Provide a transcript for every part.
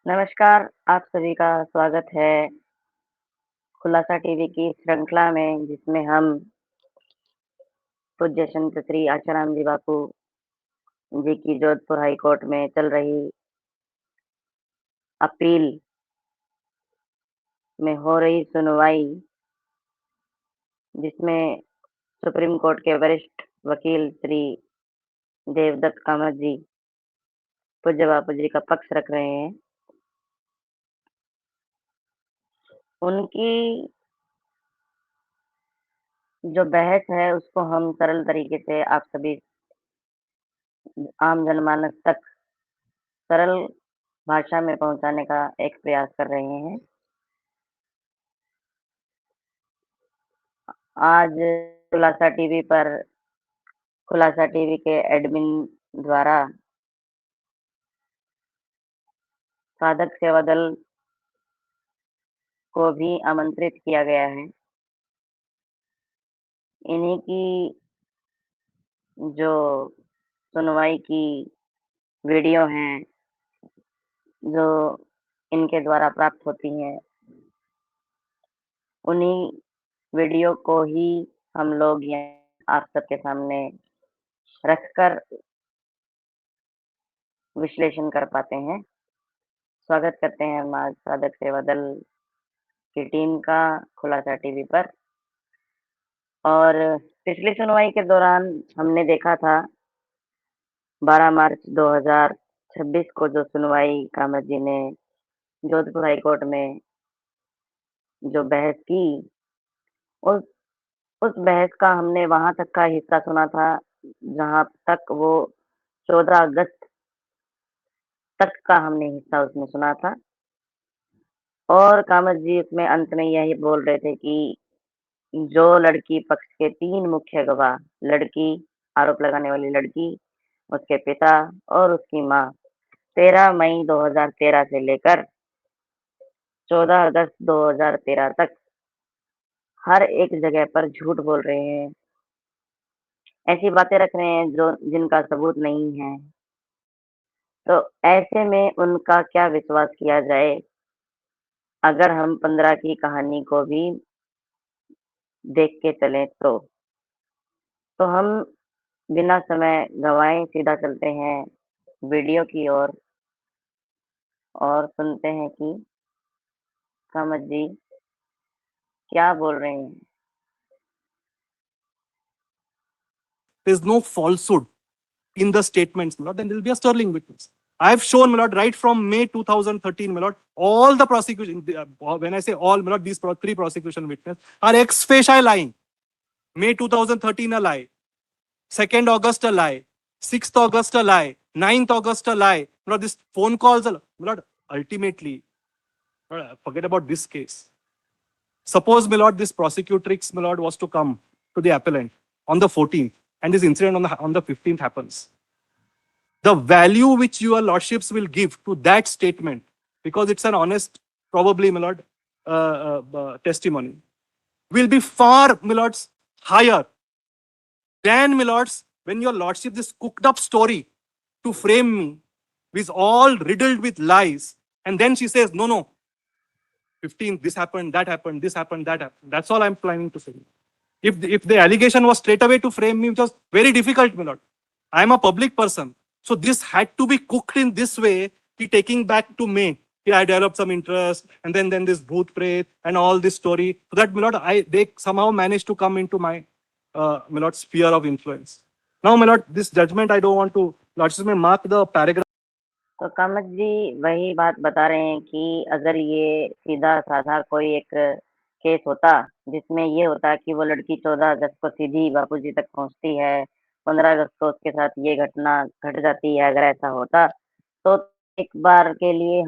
नमस्कार, आप सभी का स्वागत है खुलासा टीवी की श्रृंखला में, जिसमें हम पूज्य संत श्री आशाराम जी बापू जी की जोधपुर हाई कोर्ट में चल रही अपील में हो रही सुनवाई, जिसमें सुप्रीम कोर्ट के वरिष्ठ वकील श्री देवदत्त कामत जी पूज्य बापू जी का पक्ष रख रहे हैं। उनकी जो बहस है, उसको हम सरल तरीके से आप सभी आम जनमानस तक सरल भाषा में पहुंचाने का एक प्रयास कर रहे हैं। आज खुलासा टीवी के एडमिन द्वारा साधक सेवा दल को भी आमंत्रित किया गया है। इन्हीं की जो सुनवाई की वीडियो हैं, जो इनके द्वारा प्राप्त होती हैं, उन्हीं वीडियो को ही हम लोग यहाँ आप सबके सामने रखकर विश्लेषण कर पाते हैं। स्वागत करते हैं हम आज साधक सेवा दल की टीम का खुलासा टीवी पर। और पिछली सुनवाई के दौरान हमने देखा था 12 मार्च 2026 को जो सुनवाई कामत जी ने जोधपुर हाई कोर्ट में जो बहस की, उस उस बहस का हमने वहां तक का हिस्सा सुना था जहां तक वो 14 अगस्त तक का हमने हिस्सा उसमें सुना था। और कामत जी उसमें अंत में यही बोल रहे थे कि जो लड़की पक्ष के 3 मुख्य गवाह, लड़की, आरोप लगाने वाली लड़की, उसके पिता और उसकी माँ 13 मई 2013 से लेकर 14 अगस्त 2013 तक हर एक जगह पर झूठ बोल रहे हैं, ऐसी बातें रख रहे हैं जो जिनका सबूत नहीं है। तो ऐसे में उनका क्या विश्वास किया जाए? अगर हम 15 की कहानी को भी देख के चलें तो हम बिना समय गंवाए सीधा चलते हैं वीडियो की ओर और सुनते हैं कि कामत जी क्या बोल रहे हैं। There's no falsehood in the statements, my lord, then there will be a sterling witness. I have shown, my lord, right from May 2013, my lord, all the prosecution, when I say all, my lord, these three prosecution witnesses are ex facie lying. May 2013 a lie, 2nd August a lie, 6th August a lie, 9th August a lie. My lord, this phone calls, my lord, ultimately, my lord, forget about this case. Suppose, my lord, this prosecutrix, my lord, was to come to the appellant on the 14th, and this incident on the 15th happens. The value which your lordships will give to that statement, because it's an honest, probably, my lord, testimony, will be far, my lords, higher than, my lords, when your lordship this cooked up story to frame me is all riddled with lies, and then she says, no, 15th, this happened, that happened, this happened, that happened. That's all I'm planning to say. If the allegation was straight away to frame me, it was very difficult, my lord. I am a public person. So this had to be cooked in this way, taking back to May. I developed some interest, and then this bhoot pret and all this story. So that, my lord, they somehow managed to come into my, my lord, sphere of influence. Now, my lord, this judgment, I don't want to, lordship may mark the paragraph. तो कामत जी वही बात बता रहे हैं कि अगर ये सीधा साधा कोई एक केस होता जिसमें ये होता कि वो लड़की 14 अगस्त को सीधी बापूजी तक पहुंचती है, 15 अगस्त को उसके साथ ये घटना घट जाती है, अगर ऐसा होता तो एक बार के लिए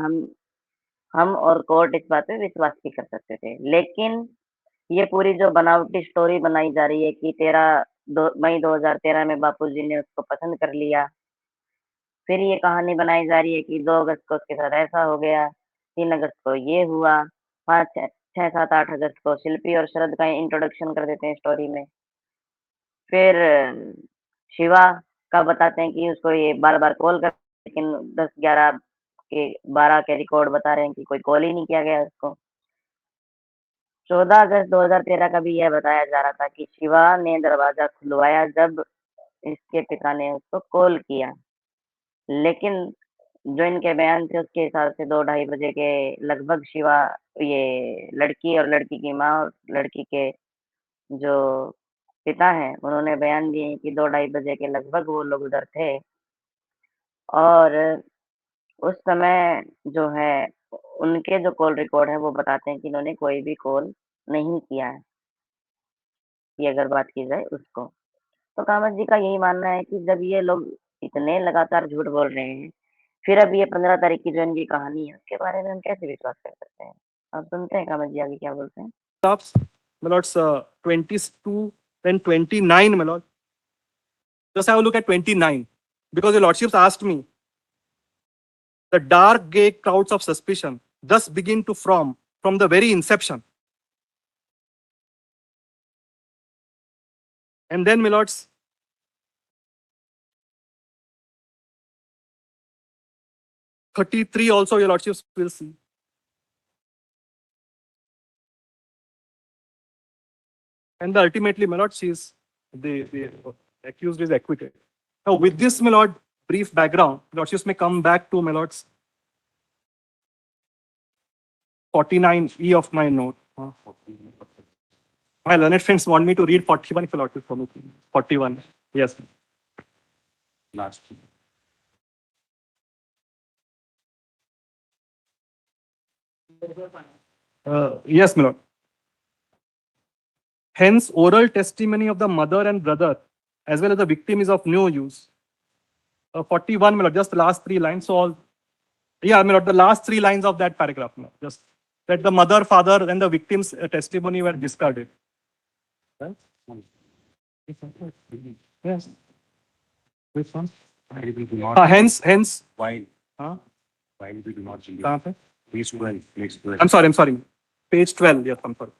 हम और कोर्ट इस बात पे विश्वास भी कर सकते थे। लेकिन ये पूरी जो बनावटी स्टोरी बनाई जा रही है कि 13 मई 2013 में बापूजी ने उसको पसंद कर लिया, फिर ये कहानी बनाई जा रही है कि 2 अगस्त को उसके साथ ऐसा हो गया, 3 अगस्त को ये हुआ, 5, 6, 7, 8 अगस्त को शिल्पी और शरद का इंट्रोडक्शन कर देते हैं स्टोरी में। फिर शिवा का बताते हैं कि उसको ये बार-बार कॉल कर, लेकिन 10, 11 उसके 12 के रिकॉर्ड बता रहे हैं कि कोई कॉल ही नहीं किया गया उसको। 14 अगस्त 2013 का भी यह बताया जा रहा था कि शिवा ने दरवाजा खुलवाया जब इसके पिता ने उसको कॉल किया। लेकिन जो इनके बयान थे उसके हिसाब से 2 ढाई बजे के लगभग शिवा ये लड़की और लड़की की माँ और लड़की के जो पिता हैं उन्होंने बयान दिए कि 2 ढाई बजे के लगभग वो लोग उधर थे और उस समय जो है उनके जो कॉल रिकॉर्ड है वो बताते हैं कि इन्होंने कोई भी कॉल नहीं किया है, कि अगर बात की जाए उसको। तो कामत जी का यही मानना है कि जब ये लोग इतने लगातार झूठ बोल रहे हैं, फिर अब ये 15 तारीख की जो इनकी कहानी है उसके बारे में हम कैसे विश्वास कर सकते हैं? अब सुनते हैं कामत जी आगे क्या बोलते हैं। stops, my lords, 22, then 29, my lord. Just have a look at 29. Because your lordships asked me, the dark gray clouds of suspicion thus begin to form from the very inception. And then, my lords, (33) also your lordships will see. And ultimately, my lord, the accused is acquitted. Now, with this, my lord, brief background, lordships may come back to, my lords, 49E of my note. My learned friends want me to read 41 if lordships permit. 41, yes. Last. Yes, my lord. Hence, oral testimony of the mother and brother, as well as the victim, is of no use. 41, my lord, just the last 3 lines. So, my lord, the last 3 lines of that paragraph, my lord, just that the mother, father, and the victim's testimony were discarded. Right? Yes. Which one? While we do not. Hence. While Huh? we do not believe. कहाँ पे? Page 12. Page 12. I'm sorry. Page 12. Yes, I'm sorry.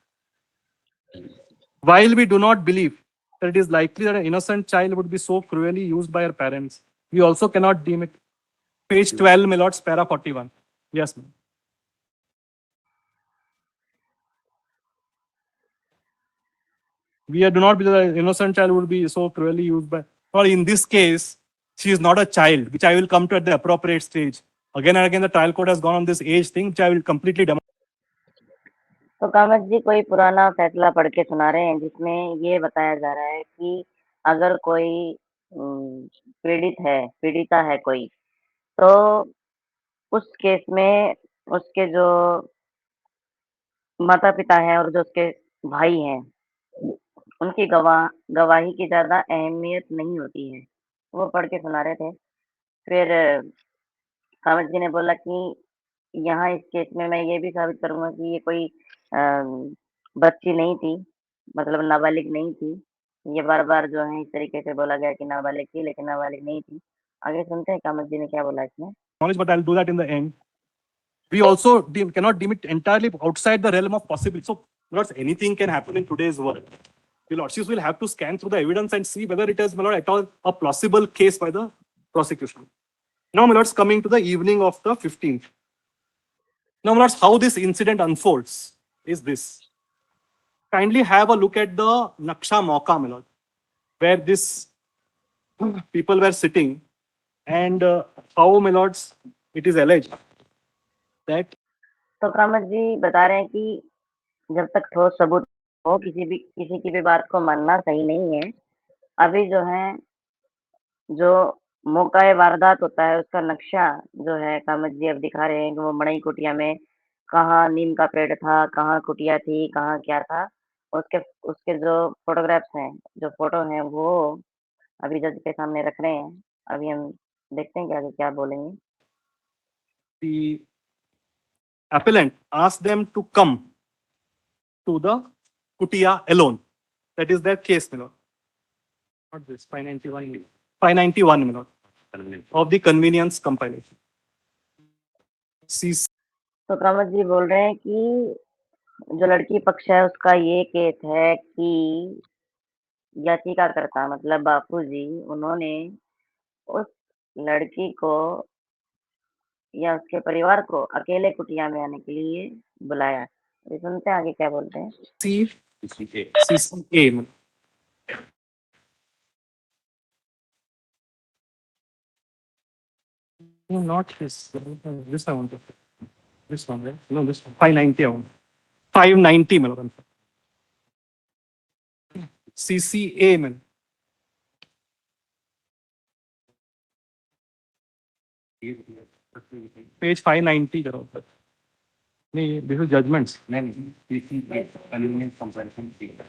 While we do not believe that it is likely that an innocent child would be so cruelly used by her parents, we also cannot deem it. Page 12, my lords, para 41. Yes, ma'am. We do not believe that an innocent child would be so cruelly used by. Or in this case, she is not a child, which I will come to at the appropriate stage. Again and again, the trial court has gone on this age thing, which I will completely demonstrate. तो कामत जी कोई पुराना फैसला पढ़ के सुना रहे हैं जिसमें ये बताया जा रहा है कि अगर कोई पीड़िता है कोई, तो उस केस में उसके जो माता-पिता हैं और जो उसके भाई हैं, उनकी गवाही की ज़्यादा अहमियत नहीं होती है। वो पढ़ के सुना रहे थे। फिर कामत जी ने बोला कि यहाँ इस केस में मैं ये भी साबित करूँगा कि ये कोई बच्ची नहीं थी, मतलब नाबालिग नहीं थी। ये बार-बार जो है इस तरीके से बोला गया कि नाबालिग थी, लेकिन नाबालिग नहीं थी। आगे सुनते हैं कामत जी ने क्या बोला इसमें। But I'll do that in the end. We also cannot deem it entirely outside the realm of possibility. So, lords, anything can happen in today's world. The lordships will have to scan through the evidence and see whether it is, my lord, at all a plausible case by the prosecution. Now, my lords, coming to the evening of the 15th. Now, my lords, how this incident unfolds is this. Kindly have a look at the Naksha Mauka, my lord, where this people were sitting, and how, my lords, it is alleged that. तो कामत जी बता रहे हैं कि जब तक ठोस सबूत हो किसी की भी बात को मानना सही नहीं है। अभी जो है जो मौका-ए वारदात होता है उसका नक्शा जो है कामत जी अब दिखा रहे हैं कि वो मड़ई कुटिया में कहाँ नीम का पेड़ था, कहाँ कुटिया थी, कहाँ क्या था। उसके उसके जो फ़ोटोग्राफ्स हैं, जो फ़ोटो हैं वो अभी जज के सामने रख रहे हैं। अभी हम देखते हैं कि आगे क्या बोलेंगे। The appellant asked them to come to the kutia alone. That is their case, my lord. Not this, 591. 591, my lord, of the convenience compilation. CC. तो कामत जी बोल रहे हैं कि जो लड़की पक्ष है उसका ये केस है कि याचिकाकर्ता मतलब बापूजी उन्होंने उस लड़की को या उसके परिवार को अकेले कुटिया में आने के लिए बुलाया। ये सुनते हैं आगे क्या बोलते हैं। सी CCA. CCA मतलब no, not this. This I want to. This one, right? No, this one. 590 I want. 590 मतलब CCA मतलब page 590 करो। नहीं, this is judgments. नहीं, CCA, convenience comparison data.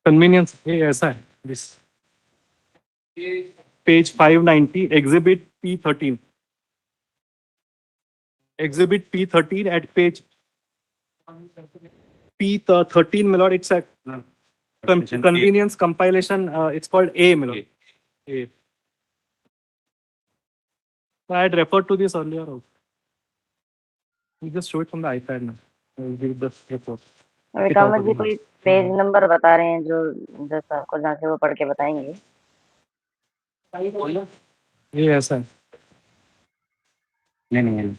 Convenience ये ऐसा है this page 590 exhibit P13 exhibit P13 at page P13 Milord, it's a No. convenience compilation, it's called A Milord. A. So I had referred to this earlier also. You just show it from the iPad now. I will give the report. अभी कामत जी कोई page number बता रहे हैं जो जैसा आपको जहाँ से वो पढ़ के बताएंगे। ये ऐसा है। नहीं, नहीं,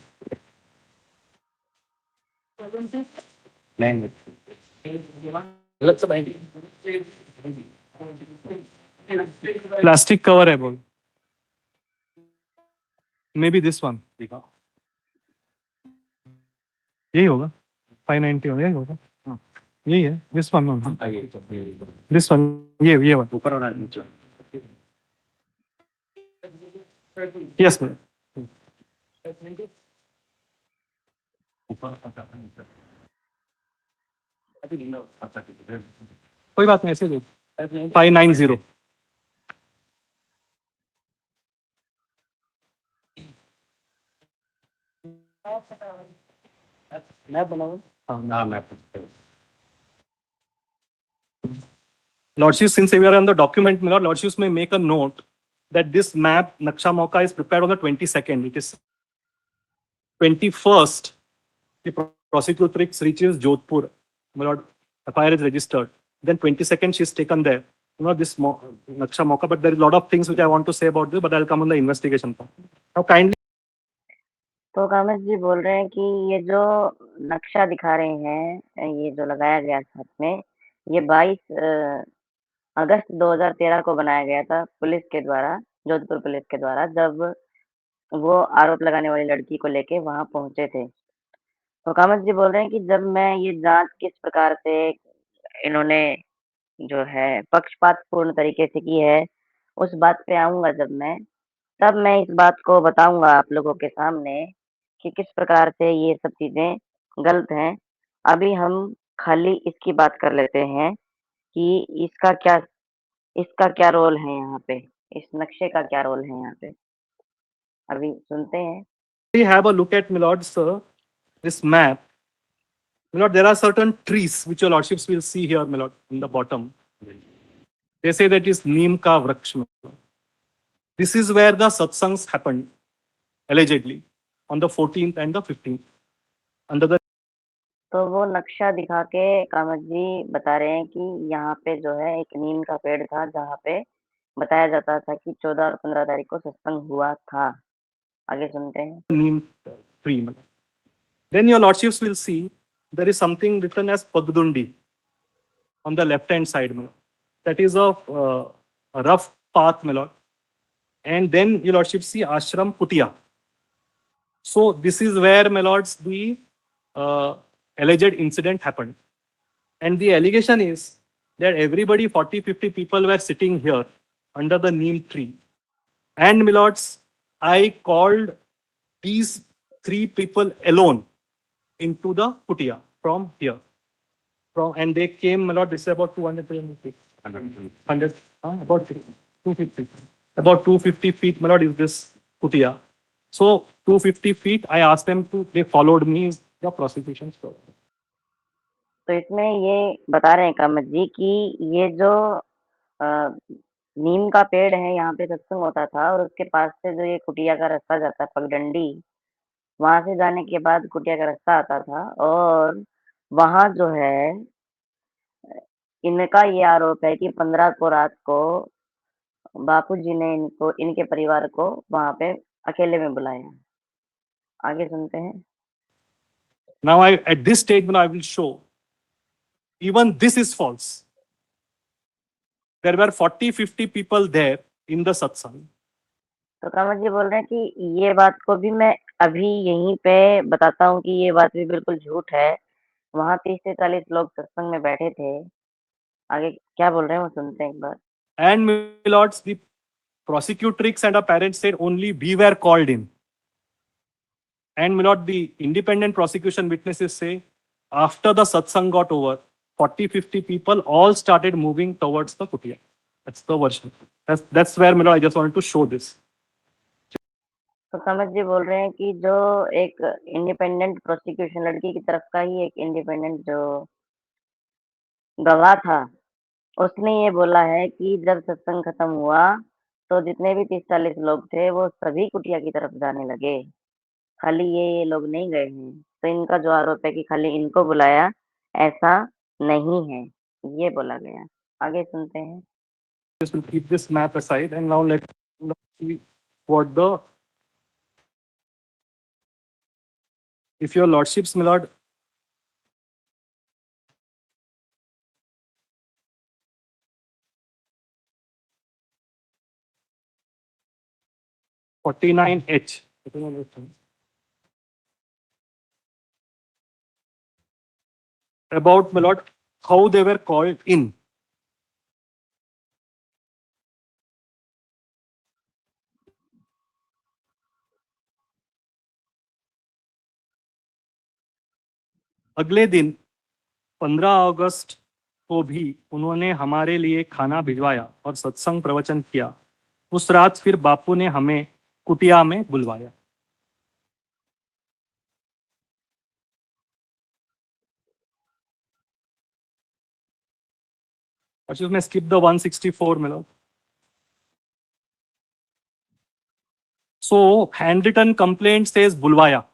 नहीं, प्लास्टिक कवर है बोल। मे बी दिस वन दिखाओ। यही होगा 590 होगा, यही होगा। हाँ, यही है दिस वन दिस वन ये वन ऊपर और नीचे। यस मैम ऊपर कोई बात नहीं ऐसे दो 590 मैं बनाऊं? हाँ, मैं Lordship, since we are on the document, my Lordships may make a note that this map, Naksha Mauka, is prepared on the 22nd. It is 21st. The prosecutrix reaches Jodhpur. My Lord, FIR is registered. Then 22nd, she is taken there. This Naksha Mauka, but there is a lot of things which I want to say about this, but I'll come on the investigation part. Now, kindly. तो कामत जी बोल रहे हैं कि ये जो नक्शा दिखा रहे हैं, ये जो लगाया गया साथ में, ये 22 अगस्त 2013 को बनाया गया था पुलिस के द्वारा, जोधपुर पुलिस के द्वारा, जब वो आरोप लगाने वाली लड़की को लेके वहां पहुंचे थे। तो कामत जी बोल रहे हैं कि जब मैं ये जांच किस प्रकार से इन्होंने जो है पक्षपातपूर्ण तरीके से की है, उस बात पे आऊंगा जब मैं, तब मैं इस बात को बताऊंगा आप लोगों के सामने कि किस प्रकार से ये सब चीजें गलत हैं। अभी हम खाली इसकी बात कर लेते हैं कि इसका क्या रोल है यहाँ पे, इस नक्शे का क्या रोल है यहाँ पे, अभी सुनते हैं। We have a look at, my lord, sir, this map. My lord, there are certain trees which your lordships will see here, my lord, in the bottom. They say that is Neem ka Vraksh. My lord. This is where the satsangs happened, allegedly, on the 14th and the 15th. Under the तो वो नक्शा दिखा के कामत जी बता रहे हैं कि यहाँ पे जो है एक नीम का पेड़ था, जहाँ पे बताया जाता था कि 14 और 15 तारीख को सत्संग हुआ था। आगे सुनते हैं। Neem tree. My lord. Then your lordships will see there is something written as Pagdundi on the left-hand side. My lord. That is a rough path, my lord. And then your lordship see Ashram Kutia. So this is where, my lords, the alleged incident happened. And the allegation is that everybody, 40, 50 people were sitting here under the neem tree. And, my lords, I called these 3 people alone into the kutia from here. And they came, my lord, this is about 200, 300 feet. 100, about 250. About 250 feet, my lord, is this kutia. So 250 feet, I asked them to, they followed me, the prosecution story. तो इसमें ये बता रहे हैं कामत जी कि ये जो नीम का पेड़ है, यहाँ पे सत्संग होता था और उसके पास से जो ये कुटिया का रास्ता जाता है, पगडंडी, वहां से जाने के बाद कुटिया का रास्ता आता था और वहां जो है इनका ये आरोप है कि 15 को रात को बापूजी ने इनको इनके परिवार को वहां पे अकेले में बुलाया। आगे सुनते हैं। Now at this stage, I will show even this is false. There were 40-50 people there in the satsang. तो कामत जी बोल रहे हैं कि ये बात को भी मैं अभी यहीं पे बताता हूँ कि ये बात भी बिल्कुल झूठ है। वहां 30 से 40 लोग सत्संग में बैठे थे। आगे क्या बोल रहे हैं वो सुनते हैं एक बार। And my lords, the prosecutrix and her parents said only we were called in. And my lord, the independent prosecution witnesses say after the satsang got over, 40-50 people all started moving towards the kutia. That's the version. That's where, my lord, I just wanted to show this. तो कामत जी बोल रहे हैं कि जो एक independent prosecution लड़की की तरफ का ही एक इंडिपेंडेंट जो गवाह था उसने ये बोला है कि जब सत्संग खत्म हुआ तो जितने भी 30-40 लोग थे वो सभी कुटिया की तरफ जाने लगे। खाली ये लोग नहीं गए हैं। तो इनका जो आरोप है कि खाली इनको बुलाया, ऐसा नहीं है, ये बोला गया। आगे सुनते हैं। Just will keep this map aside and now let's see what the, if your lordships, my lord, (49H). About, my lord, how they were called in. अगले दिन 15 अगस्त को भी उन्होंने हमारे लिए खाना भिजवाया और सत्संग प्रवचन किया। उस रात फिर बापू ने हमें कुटिया में बुलवाया। अच्छा, मैं skip the 164 में लो। So handwritten complaint says बुलवाया।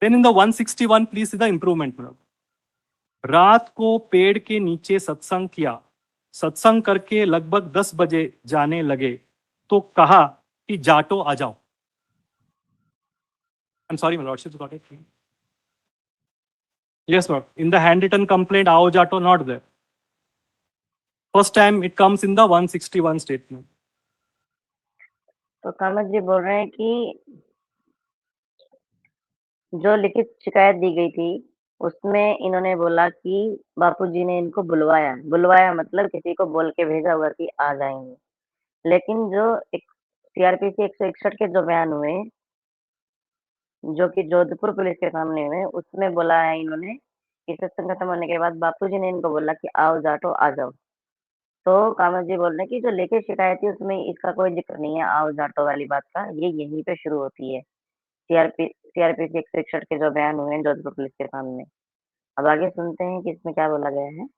Then in the 161 please see the improvement में लो। रात को पेड़ के नीचे सत्संग किया। सत्संग करके लगभग 10 बजे जाने लगे तो कहा कि जाटो आ जाओ। I'm sorry, my lordship, got it. Yes, lord. In the handwritten complaint, आओ जाटो not there. First time it comes in the 161 statement. तो कामत जी बोल रहे हैं कि जो लिखित शिकायत दी गई थी उसमें इन्होंने बोला कि बापूजी ने इनको बुलवाया। बुलवाया मतलब किसी को बोल के भेजा हुआ कि आ जाएंगे। लेकिन जो एक सीआरपीसी 161 के जो बयान हुए जो कि जोधपुर पुलिस के सामने हुए उसमें बोला है इन्होंने कि सत्संग खत्म होने के बाद बापूजी ने इनको बोला कि आओ जाटो आ जाओ। तो कामत जी बोल रहे हैं कि जो लिखित शिकायत थी उसमें इसका कोई जिक्र नहीं है आओ जाटो वाली बात का। ये यहीं पे शुरू होती है सीआरपीसी 161 के जो बयान हुए हैं जोधपुर पुलिस के सामने। अब आगे सुनते हैं कि इसमें क्या बोला गया है।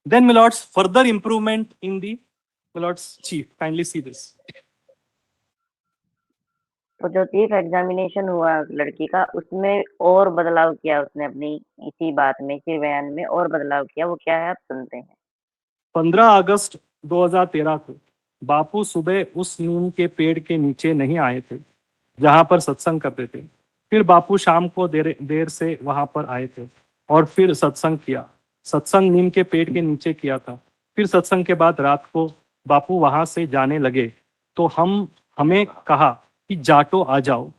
Then, my lords, further improvement in the, my lords chief, kindly see this. तो जो चीफ एग्जामिनेशन हुआ लड़की का उसमें और बदलाव किया उसने अपनी इसी बात में इसी बयान में और बदलाव किया। वो क्या है आप सुनते हैं। 15 अगस्त 2013 को बापू सुबह उस नीम के पेड़ के नीचे नहीं आए थे जहां पर सत्संग करते थे। फिर बापू शाम को देर से वहां पर आए थे और फिर सत्संग किया। सत्संग नीम के पेड़ के नीचे किया था। फिर सत्संग के बाद रात को बापू वहां से जाने लगे तो हमें कहा कि जाटो आ जाओ।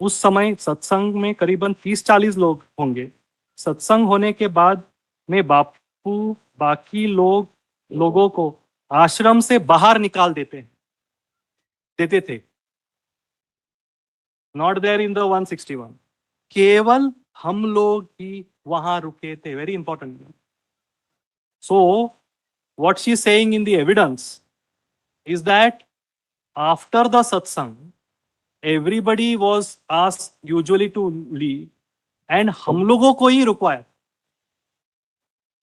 उस समय सत्संग में करीबन 30-40 लोग होंगे। सत्संग होने के बाद में बापू बाकी लोगों को आश्रम से बाहर निकाल देते थे। Not there in the 161। केवल हम लोग ही वहां रुके थे। Very important. So what she saying in the evidence is that after the satsang everybody was asked usually to leave and हम लोगों को ही रुकवाया।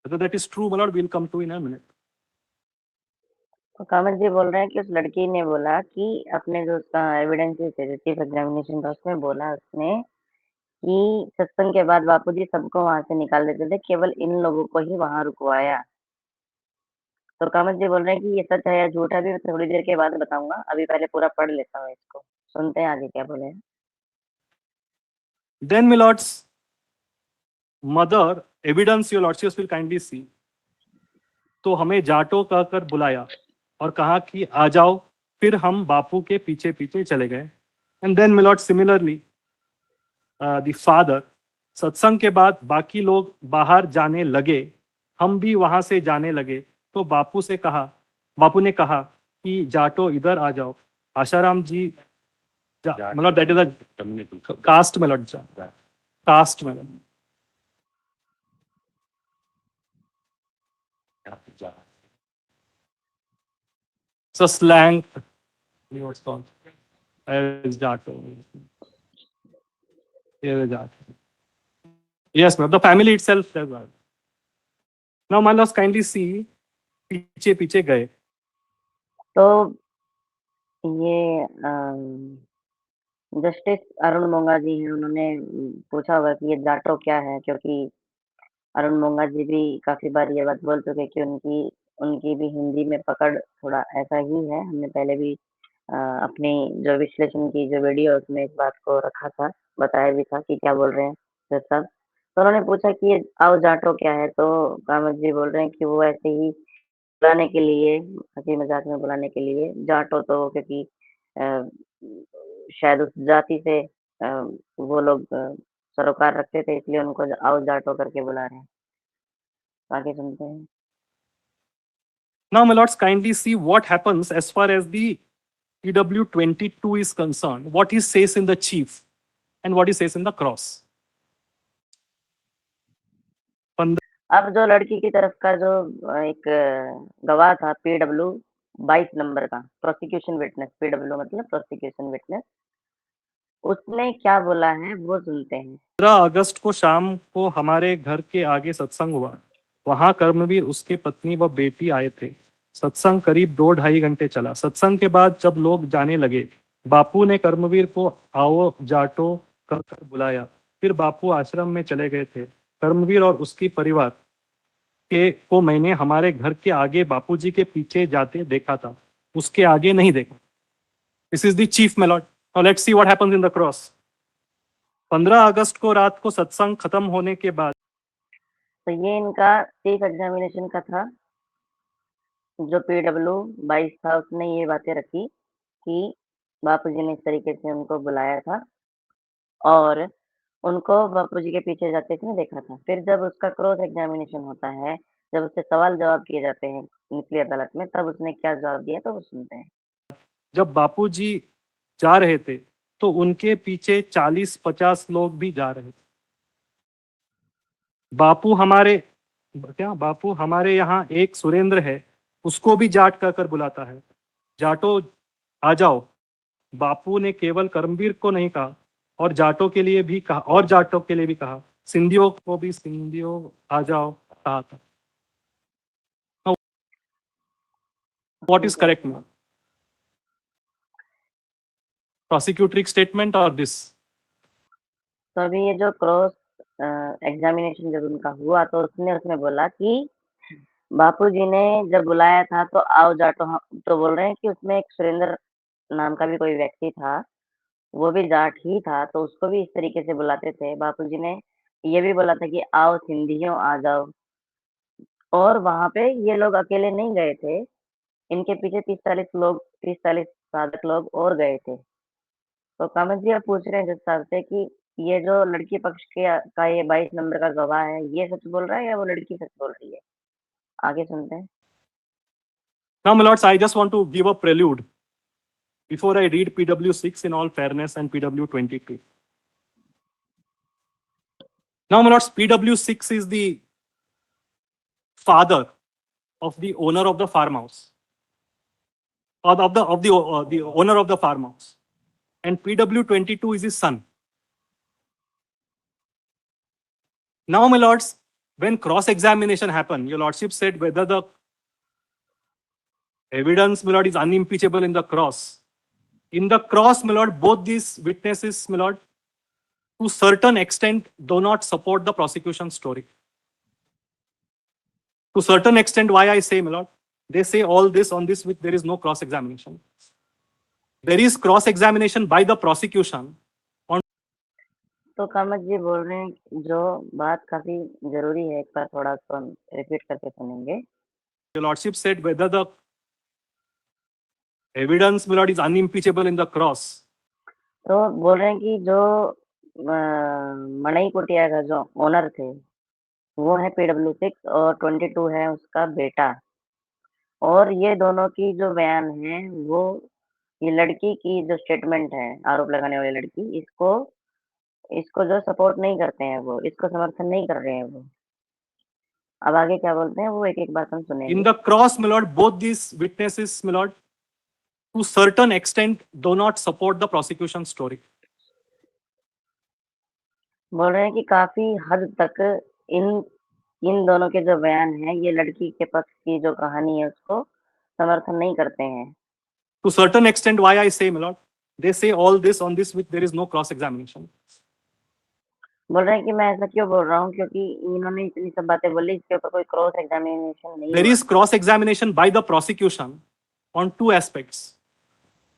Whether that is true or not, we'll come to in a minute. तो कामत जी बोल रहे हैं कि उस लड़की ने बोला कि अपने जो उसका एविडेंसेस थे, जो चीफ एग्जामिनेशन था, उसमें बोला उसने कि सत्संग के बाद बापूजी सबको वहाँ से निकाल देते थे, केवल इन लोगों को ही वहाँ रुकवाया। तो कामत जी बोल रहे हैं कि ये सच है या झूठ है, अभी मैं थोड़ी देर के बाद बताऊंगा, अभी पहले पूरा पढ़ लेता हूँ इसको, सुनते हैं आगे क्या बोले हैं। Then, my lords, mother, evidence your lordships will kindly see. तो हमें जाटो कहकर बुलाया और कहा कि आ जाओ, फिर हम बापू के पीछे पीछे चले गए। And then my lord, similarly the father, satsang के बाद बाकी लोग बाहर जाने लगे, हम भी वहां से जाने लगे, तो बापू ने कहा कि जाटो इधर आ जाओ। आशाराम जी, मतलब that is a Community. Caste में लौट जा, कास्ट में Yeah. so slang what's called as Jato. Here is Jato. Yes, ma'am. The family itself does that. Now, my loves, kindly see, पीछे पीछे गए। तो ये जस्टिस अरुण मोंगा जी हैं, उन्होंने पूछा होगा कि ये जाटो क्या है, क्योंकि अरुण मोंगा जी भी काफी बार ये बात बोल चुके कि उनकी उनकी भी हिंदी में पकड़ थोड़ा ऐसा ही है। हमने पहले भी अपनी जो विश्लेषण की जो वीडियो उसमें इस बात को रखा था, बताया भी था कि क्या बोल रहे हैं जज साहब। तो उन्होंने पूछा कि ये आओ जाटो क्या है, तो कामत जी बोल रहे हैं कि वो ऐसे ही बुलाने के लिए, हंसी मजाक में बुलाने के लिए जाटो, तो क्योंकि अ, शायद उस जाति से वो लोग सरोकार रखते थे, इसलिए उनको आओ जाटो करके बुला रहे हैं। आगे सुनते हैं। Now, my lords, kindly see what happens as far as the PW 22 is concerned, what he says in the chief and what he says in the cross. अब जो लड़की की तरफ का जो एक गवाह था, PW 22 नंबर का, प्रोसिक्यूशन विटनेस, PW मतलब प्रोसिक्यूशन विटनेस, उसने क्या बोला है वो सुनते हैं। 15 अगस्त को शाम को हमारे घर के आगे सत्संग हुआ। वहां कर्मवीर, उसके पत्नी व बेटी आए थे। सत्संग करीब 2-2.5 घंटे चला। सत्संग के बाद जब लोग जाने लगे, बापू ने कर्मवीर को आओ जाटो कहकर बुलाया। फिर बापू आश्रम में चले गए थे। कर्मवीर और उसकी परिवार के को मैंने हमारे घर के आगे बापूजी के पीछे जाते देखा था, उसके आगे नहीं देखा। दिस इज द चीफ मेलॉट। Now let's see what happens in the cross. 15 अगस्त को रात को सत्संग खत्म होने के बाद, तो ये इनका चीफ एग्जामिनेशन का था, जो PW 22 था, उसने ये बातें रखी कि बापूजी ने इस तरीके से उनको बुलाया था और उनको बापूजी के पीछे जाते इसने देखा था। फिर जब उसका क्रॉस एग्जामिनेशन होता है, जब उससे सवाल जवाब किए जाते हैं निचली अदालत में, तब उसने क्या जवाब दिया तो वो सुनते हैं। जब बापूजी जा रहे थे तो उनके पीछे 40-50 लोग भी जा रहे थे। बापू हमारे यहाँ एक सुरेंद्र है, उसको भी जाट कहकर बुलाता है। जाटो आ जाओ। बापू ने केवल कर्मवीर को नहीं कहा और जाटों के लिए भी कहा, और जाटों के लिए भी कहा, सिंधियों को भी सिंधियों आ जाओ कहा था। What is correct ma'am? Prosecutory statement और दिस? तो अभी ये जो क्रॉस एग्जामिनेशन जब उनका हुआ, तो उसने उसमें बोला कि बापूजी ने जब बुलाया था तो आओ जाटो, तो बोल रहे हैं कि उसमें एक सुरेंद्र नाम का भी कोई व्यक्ति था, वो भी जाट ही था, तो उसको भी इस तरीके से बुलाते थे। बापूजी ने ये भी बोला था कि आओ सिंधियों आ जाओ, और वहां पे ये लोग अकेले नहीं गए थे, इनके पीछे 30-40 साधक लोग और गए थे। तो कामत जी आप पूछ रहे हैं जज साहब से कि ये जो लड़की पक्ष के का ये 22 नंबर का गवाह है, ये सच बोल रहा है या वो लड़की सच बोल रही है? आगे सुनते हैं। Now, my lords, I just want to give a prelude before I read PW6 in all fairness and PW22. Now, my lords, PW6 is the father of the owner of the farmhouse, or the owner of the farmhouse, and PW22 is his son. Now, my lords, when cross-examination happened, your lordship said whether the Evidence, my lord, is unimpeachable in the cross. In the cross, my lord, both these witnesses, my lord, to certain extent, do not support the prosecution story. To certain extent, why I say, my lord, they say all this on this with there is no cross-examination. There is cross-examination by the prosecution. तो कामत जी बोल रहे हैं जो बात काफी जरूरी है, एक बार थोड़ा सा हम रिपीट करके सुनेंगे। Your lordship said whether the evidence, my lord, is unimpeachable in the cross. तो बोल रहे हैं कि जो मणई कुटिया का जो ओनर थे वो है PW6 और 22 है उसका बेटा, और ये दोनों की जो बयान है वो ये लड़की की जो स्टेटमेंट है, आरोप लगाने वाली लड़की, इसको जो सपोर्ट नहीं करते हैं, वो इसको समर्थन नहीं कर रहे हैं वो। अब आगे क्या बोलते हैं वो एक एक बात हम सुनेंगे। In the cross, my lord, both these witnesses, my lord, to certain extent do not support the prosecution story. बोल रहे हैं कि काफी हद तक इन दोनों के जो बयान है ये लड़की के पक्ष की जो कहानी है उसको समर्थन नहीं करते हैं। To certain extent, why I say, my lord, they say all this on this with there is no cross-examination. बोल रहे हैं कि मैं ऐसा क्यों बोल रहा हूँ, क्योंकि इन्होंने इतनी सब बातें बोली, इसके ऊपर कोई क्रॉस एग्जामिनेशन नहीं There हुआ। is cross-examination by the prosecution on two aspects.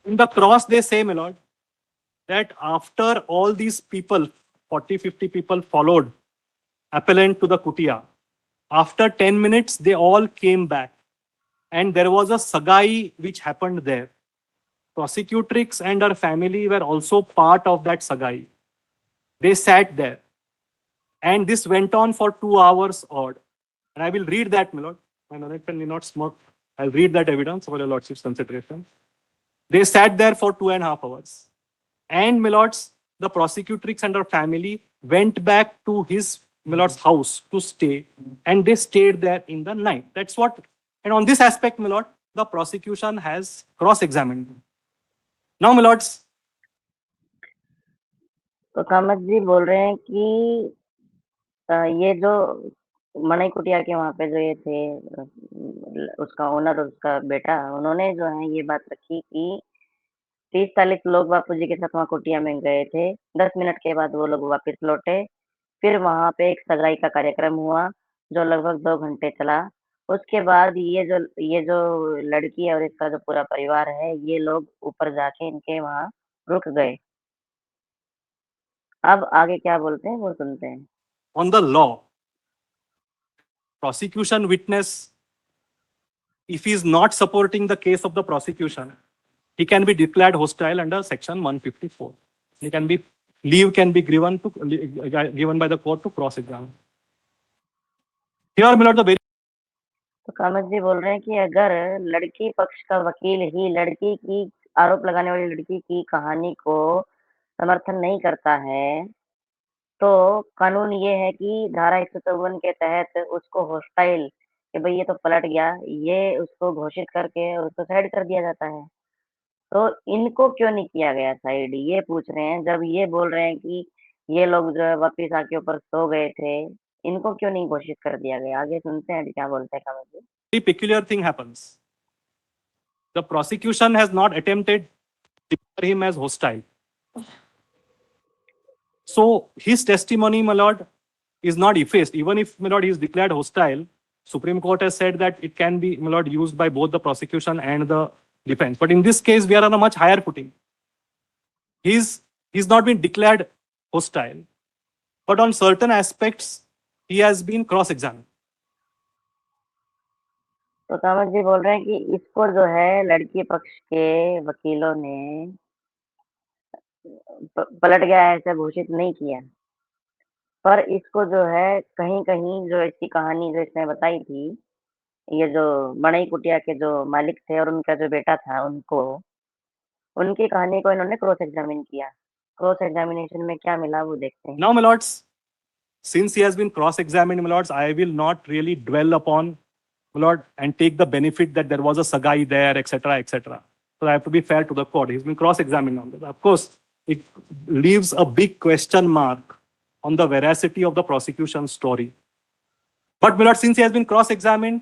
In the cross, they say, my lord, that after all these people, 40, 50 people followed appellant to the kutia, after 10 minutes, they all came back. And there was a sagai which happened there. Prosecutrix and her family were also part of that sagai. They sat there. And this went on for 2 hours odd. And I will read that, my lord. My lord may not smoke. I'll read that evidence for your lordship's consideration. They sat there for 2.5 hours. And, my lords, the prosecutrix and her family went back to his, my lord's house to stay. And they stayed there in the night. That's what. And on this aspect, my lord, the prosecution has cross-examined. Now, my lords. तो कामत जी बोल रहे हैं कि ये जो मणई कुटिया के वहाँ पे जो ये थे उसका ओनर और उसका बेटा, उन्होंने जो है ये बात रखी कि 30-40 लोग बापू जी के साथ वहाँ कुटिया में गए थे। 10 मिनट के बाद वो लोग वापस लौटे। फिर वहाँ पे एक सगाई का कार्यक्रम हुआ जो लगभग 2 घंटे चला। उसके बाद ये जो लड़की और इसका जो पूरा परिवार है, ये लोग ऊपर जाके इनके वहाँ रुक गए। अब आगे क्या बोलते हैं वो सुनते हैं। On the law, prosecution witness, if he is not supporting the case of the prosecution, he can be declared hostile under section 154. Leave can be given by the court to cross-examine. Here, my lord, the very. तो कामत जी बोल रहे हैं कि अगर लड़की पक्ष का वकील ही लड़की की आरोप लगाने वाली लड़की की कहानी को समर्थन नहीं करता है, तो कानून ये है कि धारा 154 के तहत उसको हॉस्टाइल कि भाई ये तो पलट गया, ये उसको घोषित करके और उसको साइड कर दिया जाता है। तो इनको क्यों नहीं किया गया साइड, ये पूछ रहे हैं। जब ये बोल रहे हैं कि ये लोग जो है वापिस आके ऊपर सो गए थे, इनको क्यों नहीं घोषित कर दिया गया? आगे सुनते हैं क्या बोलते हैं कामत जी। Very peculiar thing happens. The prosecution has not attempted to declare him as hostile. So his testimony, my lord, is not effaced. Even if, my lord, he is declared hostile, Supreme Court has said that it can be, my lord, used by both the prosecution and the defense. But in this case, we are on a much higher footing. He's not been declared hostile, but on certain aspects, he has been cross-examined. तो कामत जी बोल रहे हैं कि इसको जो है लड़की पक्ष के वकीलों ने पलट गया ऐसा घोषित नहीं किया, पर इसको जो है कहीं-कहीं जो इसकी कहानी जो इसने बताई थी, ये जो मणई कुटिया के जो मालिक थे और उनका जो बेटा था, उनकी कहानी को इन्होंने क्रॉस एग्जामिन किया। क्रॉस एग्जामिनेशन में क्या मिला वो देखते हैं। Now, my lords, since he has been cross-examined, my lords, I will not really dwell upon, my lord, and take the benefit that there was a sagai there, etc., etc. So I have to be fair to the court. He's been cross-examined on this. Of course, it leaves a big question mark on the veracity of the prosecution story. But, my lord, since he has been cross-examined,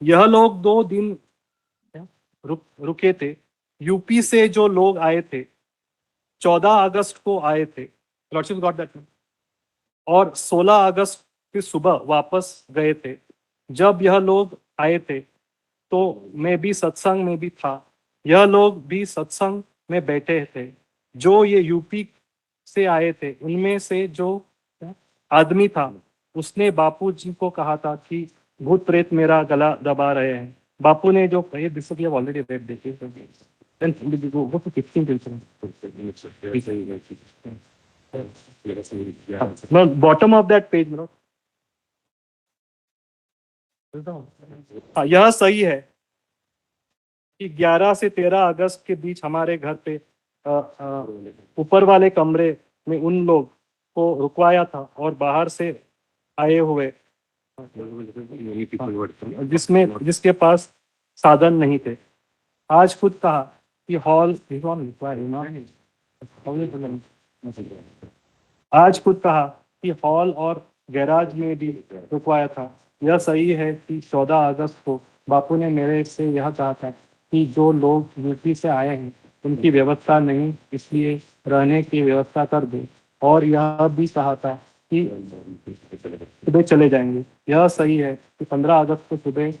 यह लोग 2 दिन रुके थे। UP से जो लोग आए थे 14 अगस्त को आए थे, लॉर्डशिप गॉट दैट, और 16 अगस्त की सुबह वापस गए थे। जब यह लोग आए थे तो मैं भी सत्संग में भी था। यह लोग भी सत्संग में बैठे थे। जो ये यूपी से आए थे उनमें से जो आदमी था उसने बापू जी को कहा था कि भूत प्रेत मेरा गला दबा रहे हैं। बापू ने जो कही, this we have already read, देखिए then go to 15 bottom of that page. हाँ, यह सही है कि 11 से 13 अगस्त के बीच हमारे घर पे ऊपर वाले कमरे में उन लोग को रुकवाया था और बाहर से आए हुए जिसके पास साधन नहीं थे। आज खुद कहा कि हॉल और गैराज में भी रुकवाया था। यह सही है कि 14 अगस्त को बापू ने मेरे से यह कहा था कि जो लोग यूपी से आए हैं उनकी व्यवस्था नहीं, इसलिए रहने की व्यवस्था कर दे। और यह भी कहा था कि सुबह चले जाएंगे। यह सही है कि 15 अगस्त को सुबह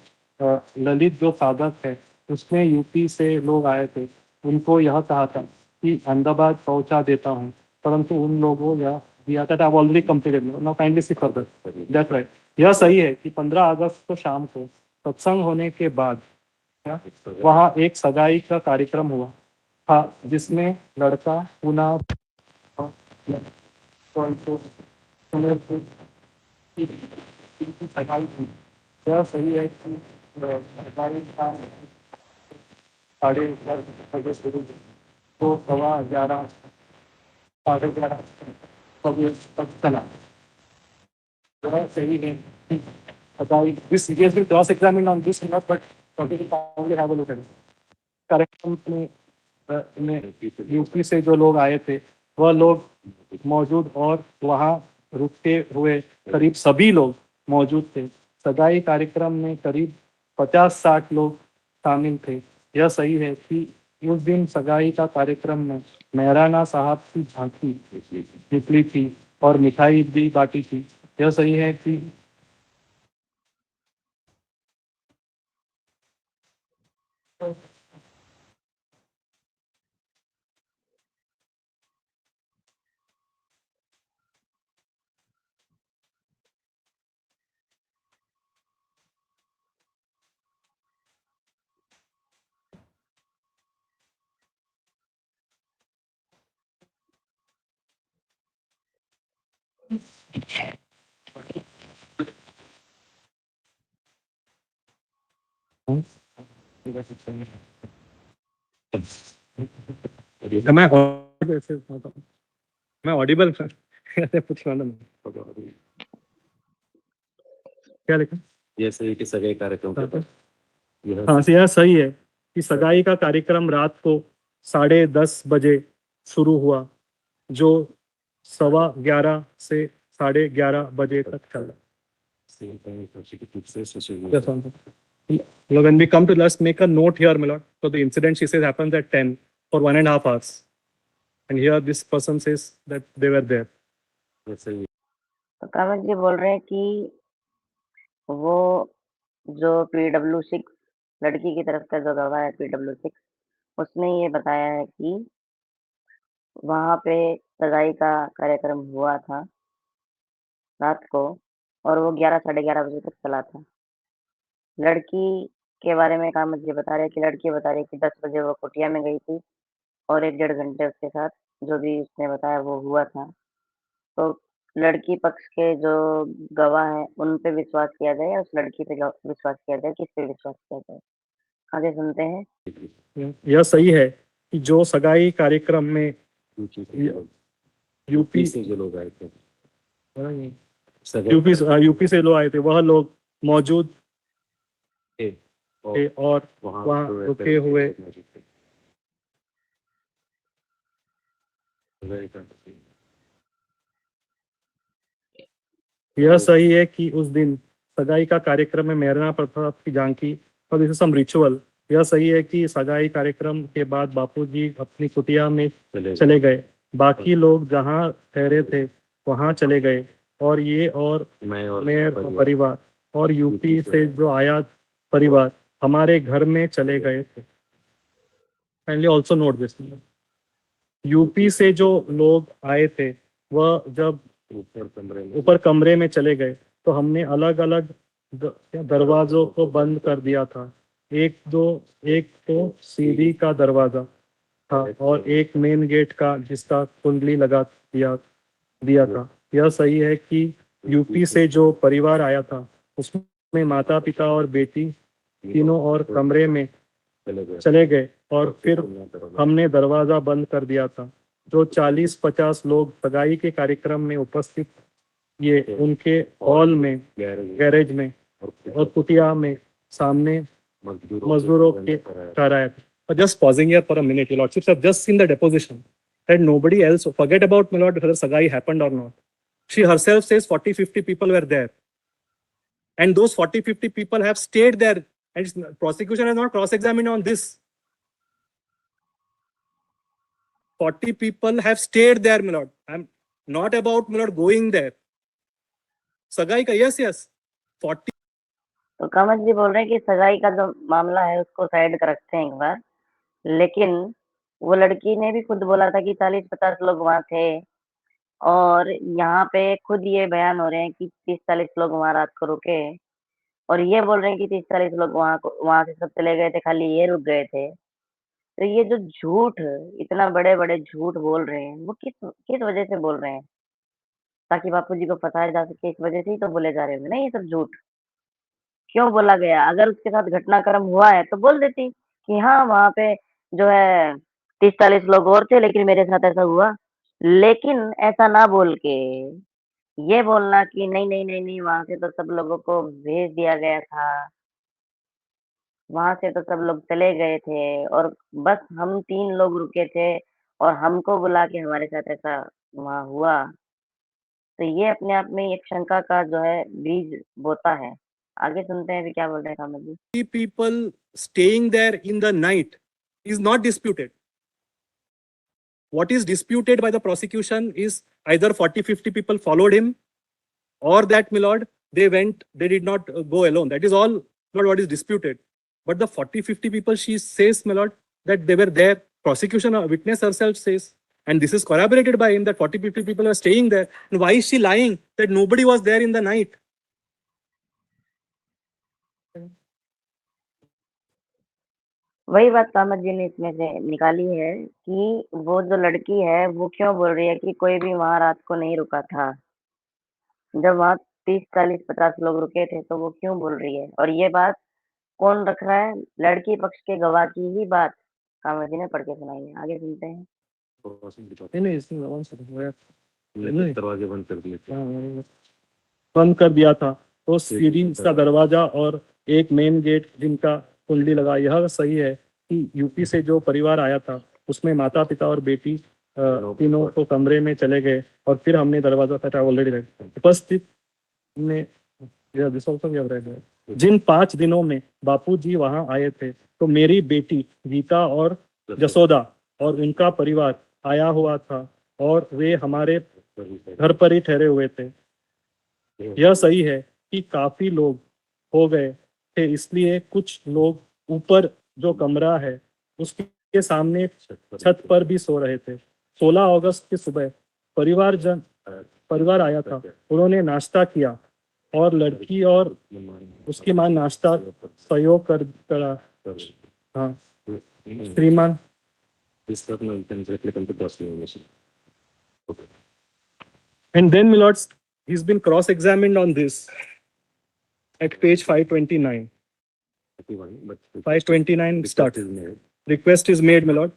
ललित जो साधक है उसमें यूपी से लोग आए थे, उनको यह कहा था कि अहमदाबाद पहुंचा देता हूँ, परंतु उन लोगों यह दिया था I already completed now kindly C further that right. यह सही है कि 15 अगस्त को शाम को सत्संग होने के बाद वहाँ एक सगाई का कार्यक्रम हुआ था जिसमें लड़का पुना सगाई थी। यह सही है कि सगाई का 11:30 बजे शुरू तो 11:15 11:30 बजे तक चला। यह सही है कि सगाई this seriously cross examine on this not but only have a look at it. कार्यक्रम में यूपी से जो लोग आए थे वह लोग मौजूद और वहाँ रुकते हुए करीब सभी लोग मौजूद थे। सगाई कार्यक्रम में करीब 50-60 लोग शामिल थे। यह सही है कि उस दिन सगाई का कार्यक्रम में मेहराना साहब की झांकी निकली थी और मिठाई भी बांटी थी। यह सही है कि मैं ऑडिबल कुछ मालूम क्या लिखा? जैसे कि सगाई कार्यक्रम के बाद हाँ, यह सही है कि सगाई का कार्यक्रम रात को 10:30 बजे शुरू हुआ जो 11:15 से 11:30 बजे तक चला। Yes, Sir. When we come to let's make a note here, my lord. So the incident she says happens at 10 for 1.5 hours, and here this person says that they were there. तो कामत जी बोल रहे हैं कि वो जो PW6 लड़की की तरफ का जो गवाह है PW6 उसने ये बताया है कि वहाँ पे सगाई का कार्यक्रम हुआ था रात को और वो 11 साढ़े 11 बजे तक चला था। लड़की के बारे में कामत जी बता रहे हैं कि लड़की बता रही है कि 10 बजे वो कुटिया में गई थी और 1 डेढ़ घंटे उसके साथ जो भी उसने बताया वो हुआ था। तो लड़की पक्ष के जो गवाह हैं उन पे विश्वास किया जाए या उस लड़की पे विश्वास किया जाए, किस पे विश्वास किया जाए? आगे सुनते हैं। यह सही है कि जो सगाई कार्यक्रम में यूपी से जो लोग आए थे यूपी से लोग आए थे वह लोग मौजूद थे थे और वहाँ रुके हुए यह सही है कि उस दिन सगाई का कार्यक्रम में महाराणा प्रताप की झांकी और दिस इज सम रिचुअल। यह सही है कि सगाई कार्यक्रम के बाद बापूजी अपनी कुटिया में चले गए, बाकी लोग जहाँ ठहरे थे वहाँ चले गए, और ये और मेयर परिवार और यूपी से जो आया परिवार हमारे घर में चले गए थे। Kindly also note this, UP से जो लोग आए थे वह जब ऊपर कमरे में चले गए तो हमने अलग अलग दरवाजों को बंद कर दिया था। एक तो सीढ़ी का दरवाजा था और एक मेन गेट का जिसका कुंडली लगा दिया था। यह सही है कि यूपी से जो परिवार आया था उसमें माता पिता और बेटी तीनों और कमरे में चले गए और फिर हमने दरवाजा बंद कर दिया था। जो 40-50 लोग सगाई के कार्यक्रम में उपस्थित ये उनके हॉल में, गैरेज में और कुटिया में सामने मजदूरों के कराया था। Just pausing here for a minute, your lordships have just seen the deposition that nobody else, forget about my lord whether sagai happened or not. She herself says 40-50 people were there, and those 40-50 people have stayed there, and prosecution has not cross-examined on this. 40 people have stayed there, my lord. I'm not about, my lord, going there. Sagai ka, yes, 40. तो कामत जी बोल रहे हैं कि सगाई का जो मामला है उसको साइड कर रखते हैं एक बार, लेकिन वो लड़की ने भी खुद बोला था कि 40-50 लोग वहाँ थे, और यहाँ पे खुद ये बयान हो रहे हैं कि 30-40 लोग वहाँ रात को रुके, और ये बोल रहे हैं कि 30-40 लोग वहाँ से सब चले गए थे, खाली ये रुक गए थे। तो ये जो झूठ, इतना बड़े-बड़े झूठ बोल रहे हैं, वो किस वजह से बोल रहे हैं? ताकि बापूजी को फँसाया जा सके, इस वजह से ही तो बोले जा रहे होंगे ना ये सब झूठ? क्यों बोला गया? अगर उसके साथ घटनाक्रम हुआ है तो बोल देती कि हाँ, वहाँ पे जो है 30-40 लोग और थे लेकिन मेरे साथ ऐसा हुआ। लेकिन ऐसा ना बोल के ये बोलना कि नहीं, वहाँ से तो सब लोगों को भेज दिया गया था, वहाँ से तो सब लोग चले गए थे और बस हम 3 लोग रुके थे और हमको बुला के हमारे साथ ऐसा वहाँ हुआ। तो ये अपने आप में एक शंका का जो है बीज बोता है। आगे सुनते हैं अभी क्या बोल रहे हैं कामत जी। People staying there in the night is not disputed. What is disputed by the prosecution is either 40-50 people followed him, or that, my lord, they did not go alone. That is all, not what is disputed. But the 40-50 people, she says, my lord, that they were there. Prosecution witness herself says, and this is corroborated by him, that 40-50 people are staying there. And why is she lying that nobody was there in the night? वही बात कामत जी ने इसमें से निकाली है कि वो जो लड़की है वो क्यों बोल रही है कि कोई भी वहाँ रात को नहीं रुका था। जब वहाँ 30-40-50 लोग रुके थे तो वो क्यों बोल रही है? और ये बात कौन रख रहा है? लड़की पक्ष के गवाह की ही बात कामत जी ने पढ़ के सुनाई है। आगे सुनते हैं। दरवाजे बंद कर दिए थे। बंद कर दिया था तो सीढ़ी का दरवाजा और एक मेन गेट जिनका कुंडली लगा। यह सही है कि यूपी से जो परिवार आया था उसमें माता पिता और बेटी तीनों को कमरे में चले गए और फिर हमने दरवाजा ऑलरेडी उपस्थित में जिन 5 दिनों में बापूजी वहां आए थे तो मेरी बेटी गीता और जसोदा और उनका परिवार आया हुआ था और वे हमारे घर पर ही ठहरे हुए थे। यह सही है कि काफी लोग हो गए थे, इसलिए कुछ लोग ऊपर जो कमरा है उसके सामने छत पर भी सो रहे थे। 16 अगस्त की सुबह परिवार आया था, उन्होंने नाश्ता किया और लड़की और उसकी मां नाश्ता सहयोग करा। हाँ श्रीमान, and then, my lords, he's been cross-examined on this at page 529. 529 starts. Request is made, my lord.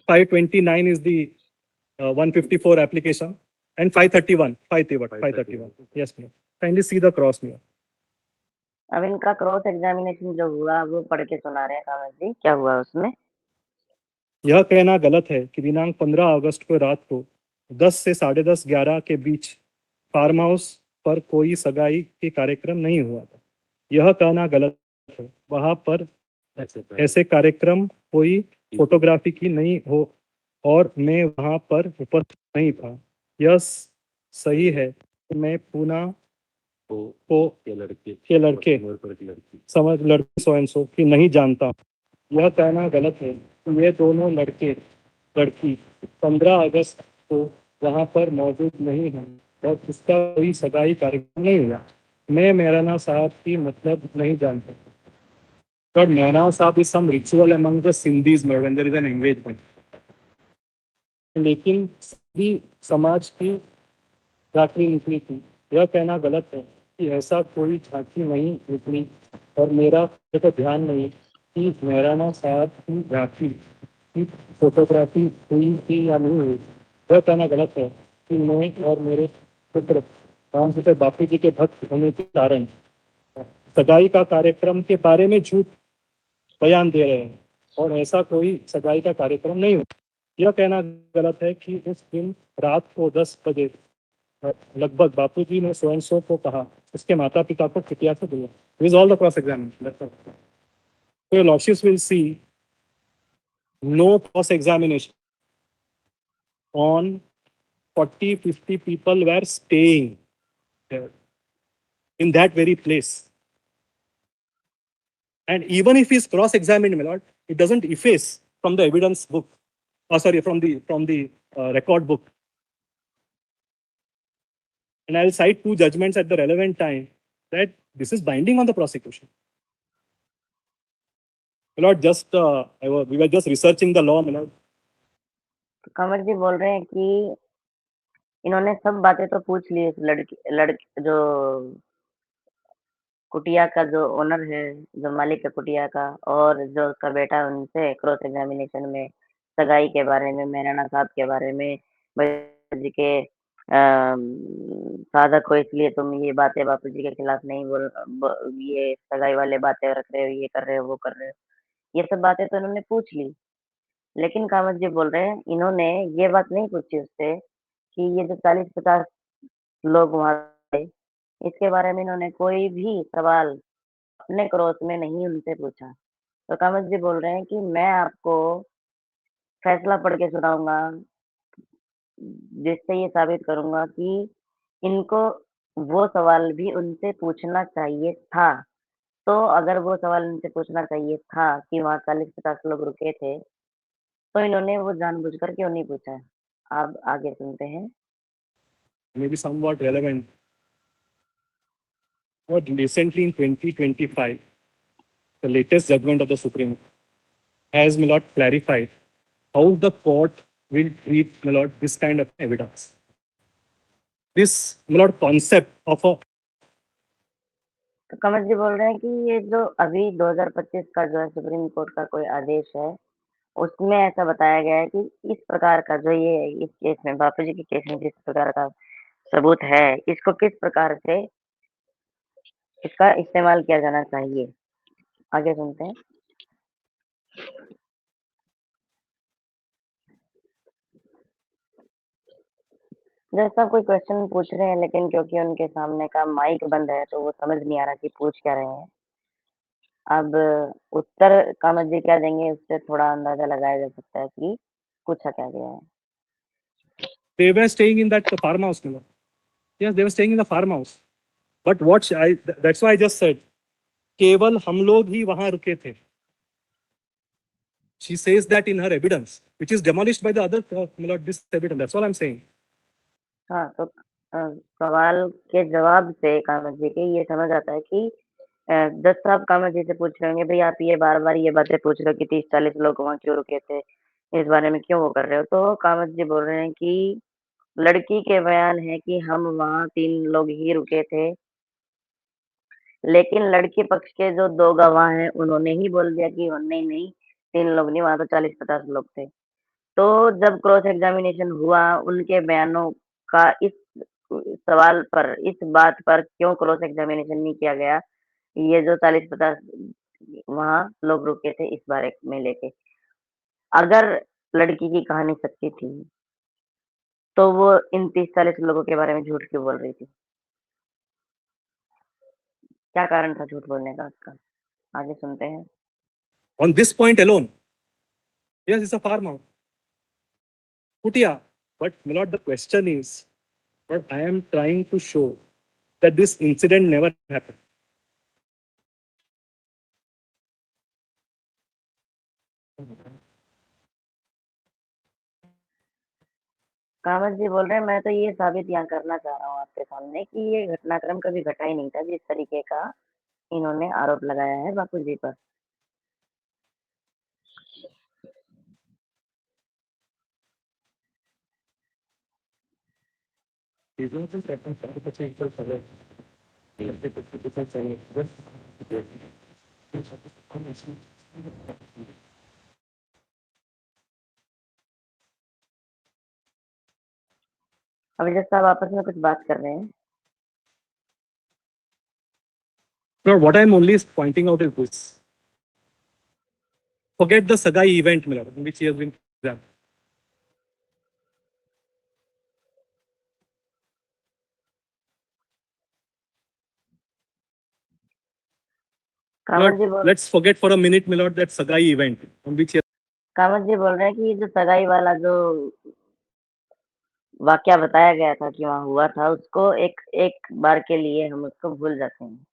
529 is the 154 application, and 531. Yes, my lord. Kindly see the cross, my lord. अब इनका क्रॉस एग्जामिनेशन जो हुआ वो पढ़ के सुना रहे हैं कामत जी, क्या हुआ उसमें? यह कहना गलत है कि दिनांक 15 अगस्त को रात को 10 से 10:30-11 के बीच फार्म हाउस पर कोई सगाई के कार्यक्रम नहीं हुआ था। यह कहना गलत है। वहां पर ऐसे कार्यक्रम कोई फोटोग्राफी की नहीं हो और मैं वहां पर उपस्थित नहीं था। यह सही है कि मैं पूना को के लड़के समझ लड़की सो एंड सो की नहीं जानता। यह कहना गलत है कि ये दोनों लड़की 15 अगस्त को वहां पर मौजूद नहीं है और उसका कोई सगाई कार्यक्रम नहीं हुआ। मैं मेहराना साहब की मतलब नहीं जानता। But Mehrana Sahab is some ritual among the Sindhis when there is an engagement. लेकिन सभी समाज की झांकी निकली थी। यह कहना गलत है कि ऐसा कोई झांकी नहीं निकली और मेरा तो ध्यान नहीं कि मेहराना साहब की झांकी की फोटोग्राफी हुई थी या नहीं हुई। यह कहना गलत है कि मैं और मेरे पुत्र राम सुते बापू जी के भक्त होने के कारण सगाई का कार्यक्रम के बारे में झूठ बयान दे रहे हैं और ऐसा कोई सगाई का कार्यक्रम नहीं हुआ। यह कहना गलत है कि उस दिन रात को 10 बजे लगभग बापूजी ने सो एंड सो को कहा, उसके माता पिता को कितिया से दिया। This is all the cross examination. So your lordships will see no cross examination on 40-50 people were staying there in that very place. And even if he's cross examined, my lord, it doesn't efface from the evidence book, from the record book. And I'll cite 2 judgments at the relevant time that this is binding on the prosecution. My lord, we were just researching the law, my lord. तो कंवर जी बोल रहे हैं कि इन्होंने सब बातें तो पूछ ली इस लड़की जो कुटिया का जो ओनर है, जो मालिक है कुटिया का, और जो उसका बेटा है उनसे क्रॉस एग्जामिनेशन में सगाई के बारे में, मेहराना साहब के बारे में, भैया जी के साधक हो इसलिए तुम ये बातें बापू जी के खिलाफ नहीं ये सगाई वाले बातें रख रहे हो, ये कर रहे हो, वो कर रहे हो। ये सब बातें तो इन्होंने पूछ ली, लेकिन कामत जी बोल रहे हैं इन्होंने ये बात नहीं पूछी उससे कि ये जो 40-50 लोग वहां थे, इसके बारे में इन्होंने कोई भी सवाल अपने क्रॉस में नहीं उनसे पूछा। तो कामत जी बोल रहे हैं कि मैं आपको फैसला पढ़ के सुनाऊंगा, जिससे ये साबित करूंगा कि इनको वो सवाल भी उनसे पूछना चाहिए था। तो अगर वो सवाल उनसे पूछना चाहिए था कि वहाँ 40-50 लोग रुके थे, तो इन्होंने वो जानबूझकर क्यों नहीं पूछा है? आप आगे सुनते हैं। Maybe somewhat relevant. But recently in 2025, the latest judgment of the Supreme has, my lord, clarified how the court will treat, my lord, this kind of evidence. This, my lord, concept of a तो कमल जी बोल रहे हैं कि ये जो अभी 2025 का जो है सुप्रीम कोर्ट का कोई आदेश है, उसमें ऐसा बताया गया है कि इस प्रकार का जो ये इस केस में बापू जी के केस में जिस प्रकार का सबूत है, इसको किस प्रकार से इसका इस्तेमाल किया जाना चाहिए। आगे सुनते हैं। जज साहब कोई क्वेश्चन पूछ रहे हैं, लेकिन क्योंकि उनके सामने का माइक बंद है तो वो समझ नहीं आ रहा कि पूछ क्या रहे हैं। अब उत्तर कामत जी क्या देंगे, उससे थोड़ा अंदाजा लगाया जा सकता है कि पूछा क्या गया है। they were staying in that farmhouse, my lord. Yes, they were staying in the farmhouse. But that's why I just said, केवल हम लोग ही वहां रुके थे. She says that in her evidence, which is demolished by the other, my lord, this evidence. That's all I'm saying. हाँ, तो सवाल के जवाब से कामत जी के ये समझ आता है कि जज साहब कामत जी से पूछ रहे होंगे, भाई आप ये बार-बार ये बातें पूछ रहे हो कि 30-40 लोग वहाँ क्यों रुके थे? इस बारे में क्यों वो कर रहे हो? तो कामत जी बोल रहे हैं कि लड़की के बयान है कि हम वहाँ 3 लोग ही रुके थे। लेकिन लड़के पक्ष के जो 2 गवाह हैं, उन्होंने ही बोल दिया कि नहीं, 3 लोग नहीं, वहाँ तो 40-50 लोग थे। तो जब क्रॉस एग्जामिनेशन हुआ, उनके बयानों का इस सवाल पर, इस बात पर क्यों क्रॉस एग्जामिनेशन नहीं किया गया, ये जो 40-50 वहाँ लोग रुके थे, इस बारे में लेके। अगर लड़की की कहानी सच्ची थी, तो वो इन 30-40 लोगों के बारे में झूठ क्यों बोल रही थी? क्या कारण था झूठ बोलने का उसका? आगे सुनते हैं। On this point alone, yes, it's a farmer. Kutia. But Milord, the question is that I am trying to show that this incident never happened. Kamat ji बोल रहे हैं, मैं तो ये साबित यहाँ करना चाह रहा हूँ आपके सामने कि ये घटनाक्रम कभी घटा ही नहीं था जिस तरीके का इन्होंने आरोप लगाया है बापू जी पर। अभिजीत साहब आपस में कुछ बात कर रहे हैं। No, what I'm only pointing out is this. Forget the Sagai event, Milord, in which he has been programmed. Kamat ji Milord, let's forget for a minute, Milord, that Sagai event on which he Kamat ji बोल रहे हैं कि जो सगाई वाला जो वाकया बताया गया था कि वहाँ हुआ था, उसको एक बार के लिए हम उसको भूल जाते हैं।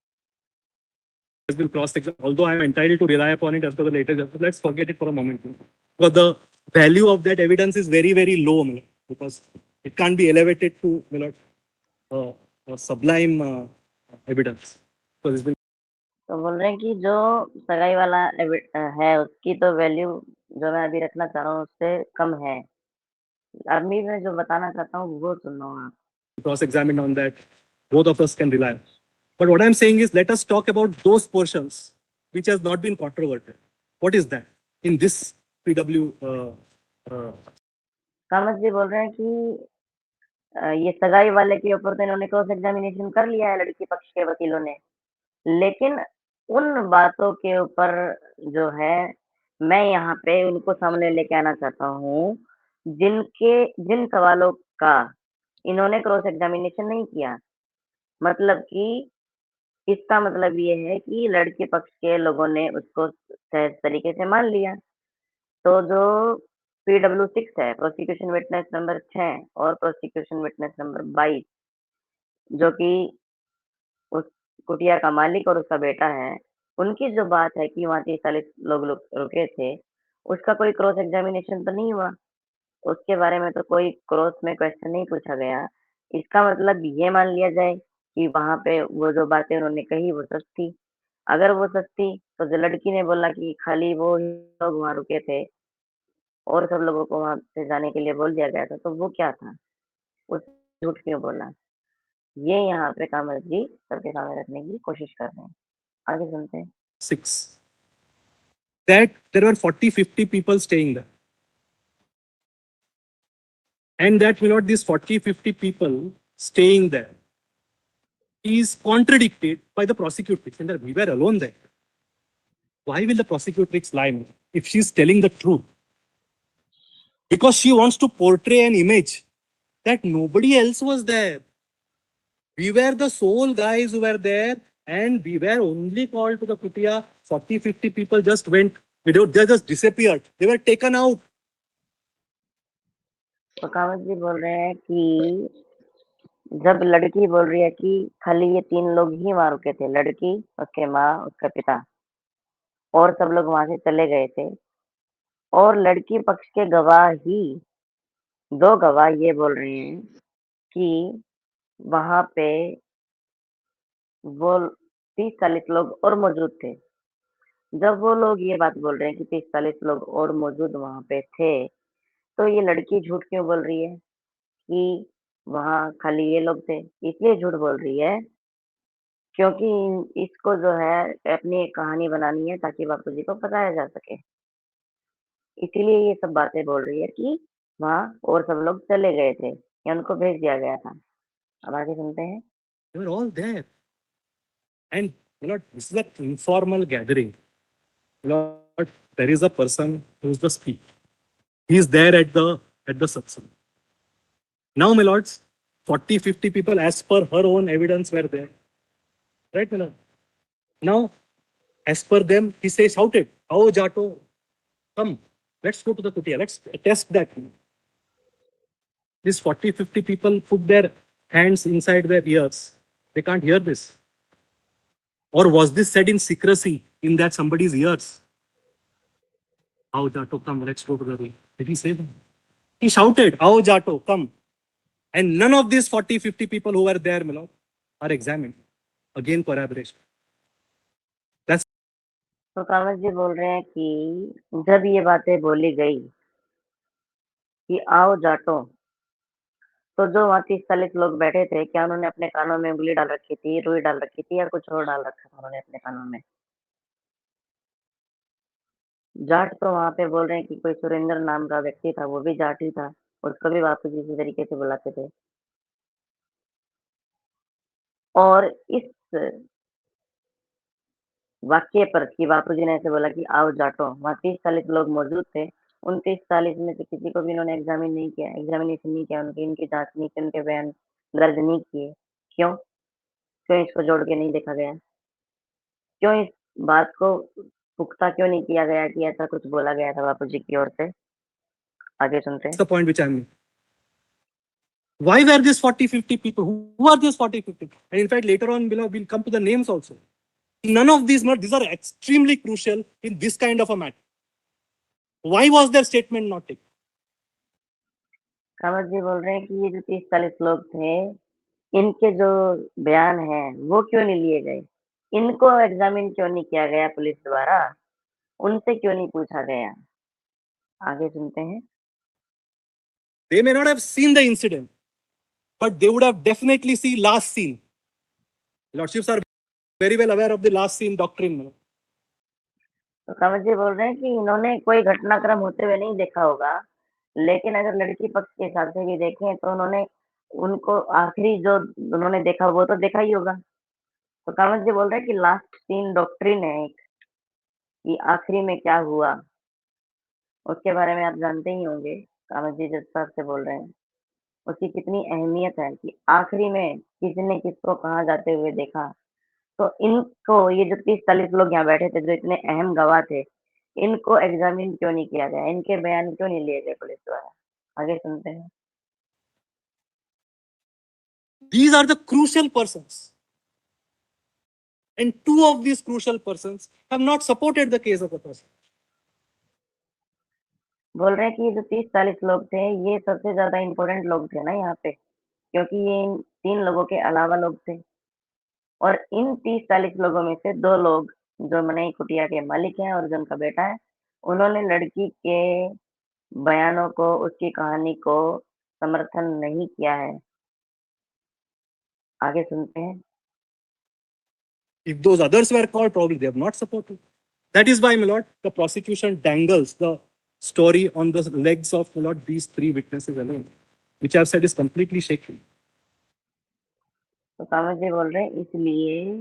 has been cross-examined. Although I am entitled to rely upon it as per the later judgment, let's forget it for a moment. Because the value of that evidence is very, very low, Milord, because it can't be elevated to, Milord, a sublime evidence. Because it's been तो बोल रहे हैं कि जो सगाई वाला है उसकी तो वैल्यू जो मैं अभी रखना चाह रहा हूँ उससे कम है। अभी मैं जो बताना चाहता हूँ वो सुन लो आप। cross-examined on that. Both of us can rely. But what I'm saying is, let us talk about those portions which has not been controverted. What is that in this PW? Kamat ji बोल रहे हैं कि ये सगाई वाले के ऊपर तो इन्होंने क्रॉस एग्जामिनेशन कर लिया है लड़की पक्ष के वकीलों ने, लेकिन उन बातों के ऊपर जो है मैं यहाँ पे उनको सामने लेके आना चाहता हूँ जिन सवालों का इन्होंने क्रॉस एग्जामिनेशन नहीं किया। मतलब कि इसका मतलब ये है कि लड़के पक्ष के लोगों ने उसको सहज तरीके से मान लिया। तो जो PW6 है, प्रोसिक्यूशन विटनेस नंबर 6 और प्रोसिक्यूशन विटनेस नंबर 22 जो कि उस कुटिया का मालिक और उसका बेटा है, उनकी जो बात है कि वहाँ 30-40 लोग रुके थे, उसका कोई क्रॉस एग्जामिनेशन तो नहीं हुआ। उसके बारे में तो कोई क्रॉस में क्वेश्चन नहीं पूछा गया। इसका मतलब ये मान लिया जाए कि वहाँ पे वो जो बातें उन्होंने कही वो सच थी। अगर वो सच थी, तो जो लड़की ने बोला कि खाली वो ही लोग वहाँ रुके थे और सब लोगों को वहाँ से जाने के लिए बोल दिया गया था, तो वो क्या था? वो झूठ क्यों बोला? ये यहाँ पे कामत जी सबके सामने रखने की कोशिश कर रहे हैं। आगे सुनते हैं। 6. That there were 40-50 people staying there. And that, Milord, these 40-50 people staying there is contradicted by the prosecutrix. And that we were alone there. Why will the prosecutrix lie if she's telling the truth? Because she wants to portray an image that nobody else was there. We were the sole guys who were there, and we were only called to the kutia. 40-50 people just went, they just disappeared. They were taken out. तो कामत जी बोल रहे हैं कि जब लड़की बोल रही है कि खाली ये 3 लोग ही वहाँ रुके थे, लड़की, उसके माँ, उसका पिता और सब लोग वहाँ से चले गए थे और लड़की पक्ष के गवाह ही 2 गवाह ये बोल रहे हैं कि वहाँ पे वो 30-40 लोग और मौजूद थे। जब वो लोग ये बात बोल रहे हैं कि 30-40 लोग और मौजूद वहाँ पे थे, तो ये लड़की झूठ क्यों बोल रही है कि वहाँ खाली ये लोग थे? इसलिए झूठ बोल रही है क्योंकि इसको जो है अपनी एक कहानी बनानी है ताकि बापूजी को फँसाया जा सके। इसीलिए ये सब बातें बोल रही है कि वहाँ और सब लोग चले गए थे या उनको भेज दिया गया था। अब आगे सुनते हैं। They were all there. And this is an informal gathering. There is a person who is the speaker. He is there at the satsang. Now, my lords, 40-50 people, as per her own evidence, were there. Right, my lord? Now, as per them, he says, shouted, "Ao Jato, come, let's go to the kutia, let's test that." These 40, 50 people put their hands inside their ears. They can't hear this. Or was this said in secrecy in that somebody's ears? Ao Jato, come, let's go to the room. Did he say that? He shouted, "Ao Jato, come." And none of these 40, 50 people who were there, my lord, are examined. Again, corroboration. That's तो कावड़ जी बोल रहे हैं कि जब ये बातें बोली गई कि आओ जाटो, तो जो वहाँ 30-40 लोग बैठे थे, क्या उन्होंने अपने कानों में उँगली डाल रखी थी, रुई डाल रखी थी या कुछ और डाल रखा था उन्होंने अपने कानों में? जाट तो वहाँ पे बोल रहे हैं कि कोई सुरेंद्र नाम का व्यक्ति था, वो भी जाट ही था, उसको भी बापू जी इसी तरीके से बुलाते थे। और इस वाक्य पर कि बापू जी ने ऐसे बोला कि आओ जाटो, वहाँ 30-40 लोग मौजूद थे। उन 30-40 में से किसी को भी इन्होंने एग्जामिनेशन नहीं किया, उनकी इनकी जांच नहीं की, उनके बयान दर्ज नहीं किए। क्यों? क्यों इसको जोड़ के नहीं देखा गया? क्यों इस बात को पुख्ता क्यों नहीं किया गया कि ऐसा कुछ बोला गया था बापू जी की ओर से? आगे सुनते हैं। the point which I mean. Why were these 40, 50 people? Who are these 40, 50? And in fact, later on, we'll come to the names also. None of these are extremely crucial in this kind of a matter. Why was their statement not taken? Kamat ji बोल रहे हैं कि ये जो 30-40 लोग थे, इनके जो बयान हैं, वो क्यों नहीं लिए गए? इनको एग्जामिन क्यों नहीं किया गया पुलिस द्वारा? उनसे क्यों नहीं पूछा गया? आगे सुनते हैं। They may not have seen the incident, but they would have definitely seen last scene. Lordships are very well aware of the last scene doctrine. तो कामत जी बोल रहे हैं कि इन्होंने कोई घटनाक्रम होते हुए नहीं देखा होगा, लेकिन अगर लड़की पक्ष के हिसाब से भी देखें तो उन्होंने उनको आखिरी जो उन्होंने देखा वो तो देखा ही होगा। तो कामत जी बोल रहे हैं कि लास्ट सीन डॉक्ट्रिन है एक, कि आखिरी में क्या हुआ, उसके बारे में आप जानते ही होंगे। कामत जी जिस हिसाब से बोल रहे हैं, उसकी कितनी अहमियत है कि आखिरी में किसने किसको कहाँ जाते हुए देखा। तो इनको ये जो 30-40 लोग यहाँ बैठे थे, जो इतने अहम गवाह थे, इनको एग्जामिन क्यों नहीं किया गया? इनके बयान क्यों नहीं लिए गए पुलिस द्वारा? आगे सुनते हैं। These are the crucial persons. And two of these crucial persons have not supported the case of the person. बोल रहे हैं कि ये जो 30-40 लोग थे, ये सबसे ज्यादा इम्पोर्टेंट लोग थे ना यहाँ पे, क्योंकि ये इन 3 लोगों के अलावा लोग थे। और इन 30-40 लोगों में से 2 लोग जो मनई कुटिया के मालिक हैं और जो उनका बेटा है, उन्होंने लड़की के बयानों को, उसकी कहानी को समर्थन नहीं किया है। आगे सुनते हैं। If those others were called, probably they have not supported. That is why, my lord, the prosecution dangles the story on the legs of, my lord, these 3 witnesses alone, which I have said is completely shaky. तो कामत जी बोल रहे हैं इसलिए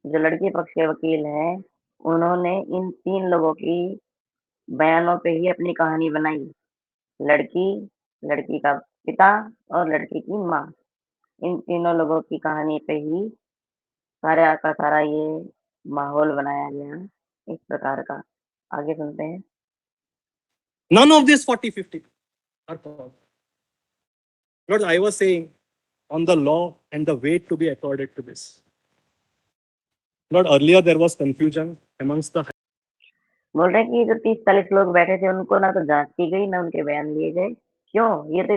जो लड़की पक्ष के वकील हैं, उन्होंने इन 3 लोगों की बयानों पे ही अपनी कहानी बनाई। लड़की, लड़की का पिता और लड़की की माँ, इन तीनों लोगों की कहानी पे ही सारा का सारा ये माहौल बनाया गया इस प्रकार का। आगे सुनते हैं। None of these 40, 50 are called. Lord, I was saying on the law and the weight to be accorded to this. Lord, earlier there was confusion amongst the. बोल रहे हैं कि जो 30-40 लोग बैठे थे, उनको ना तो जांच की गई, ना उनके बयान लिए गए। क्यों? ये तो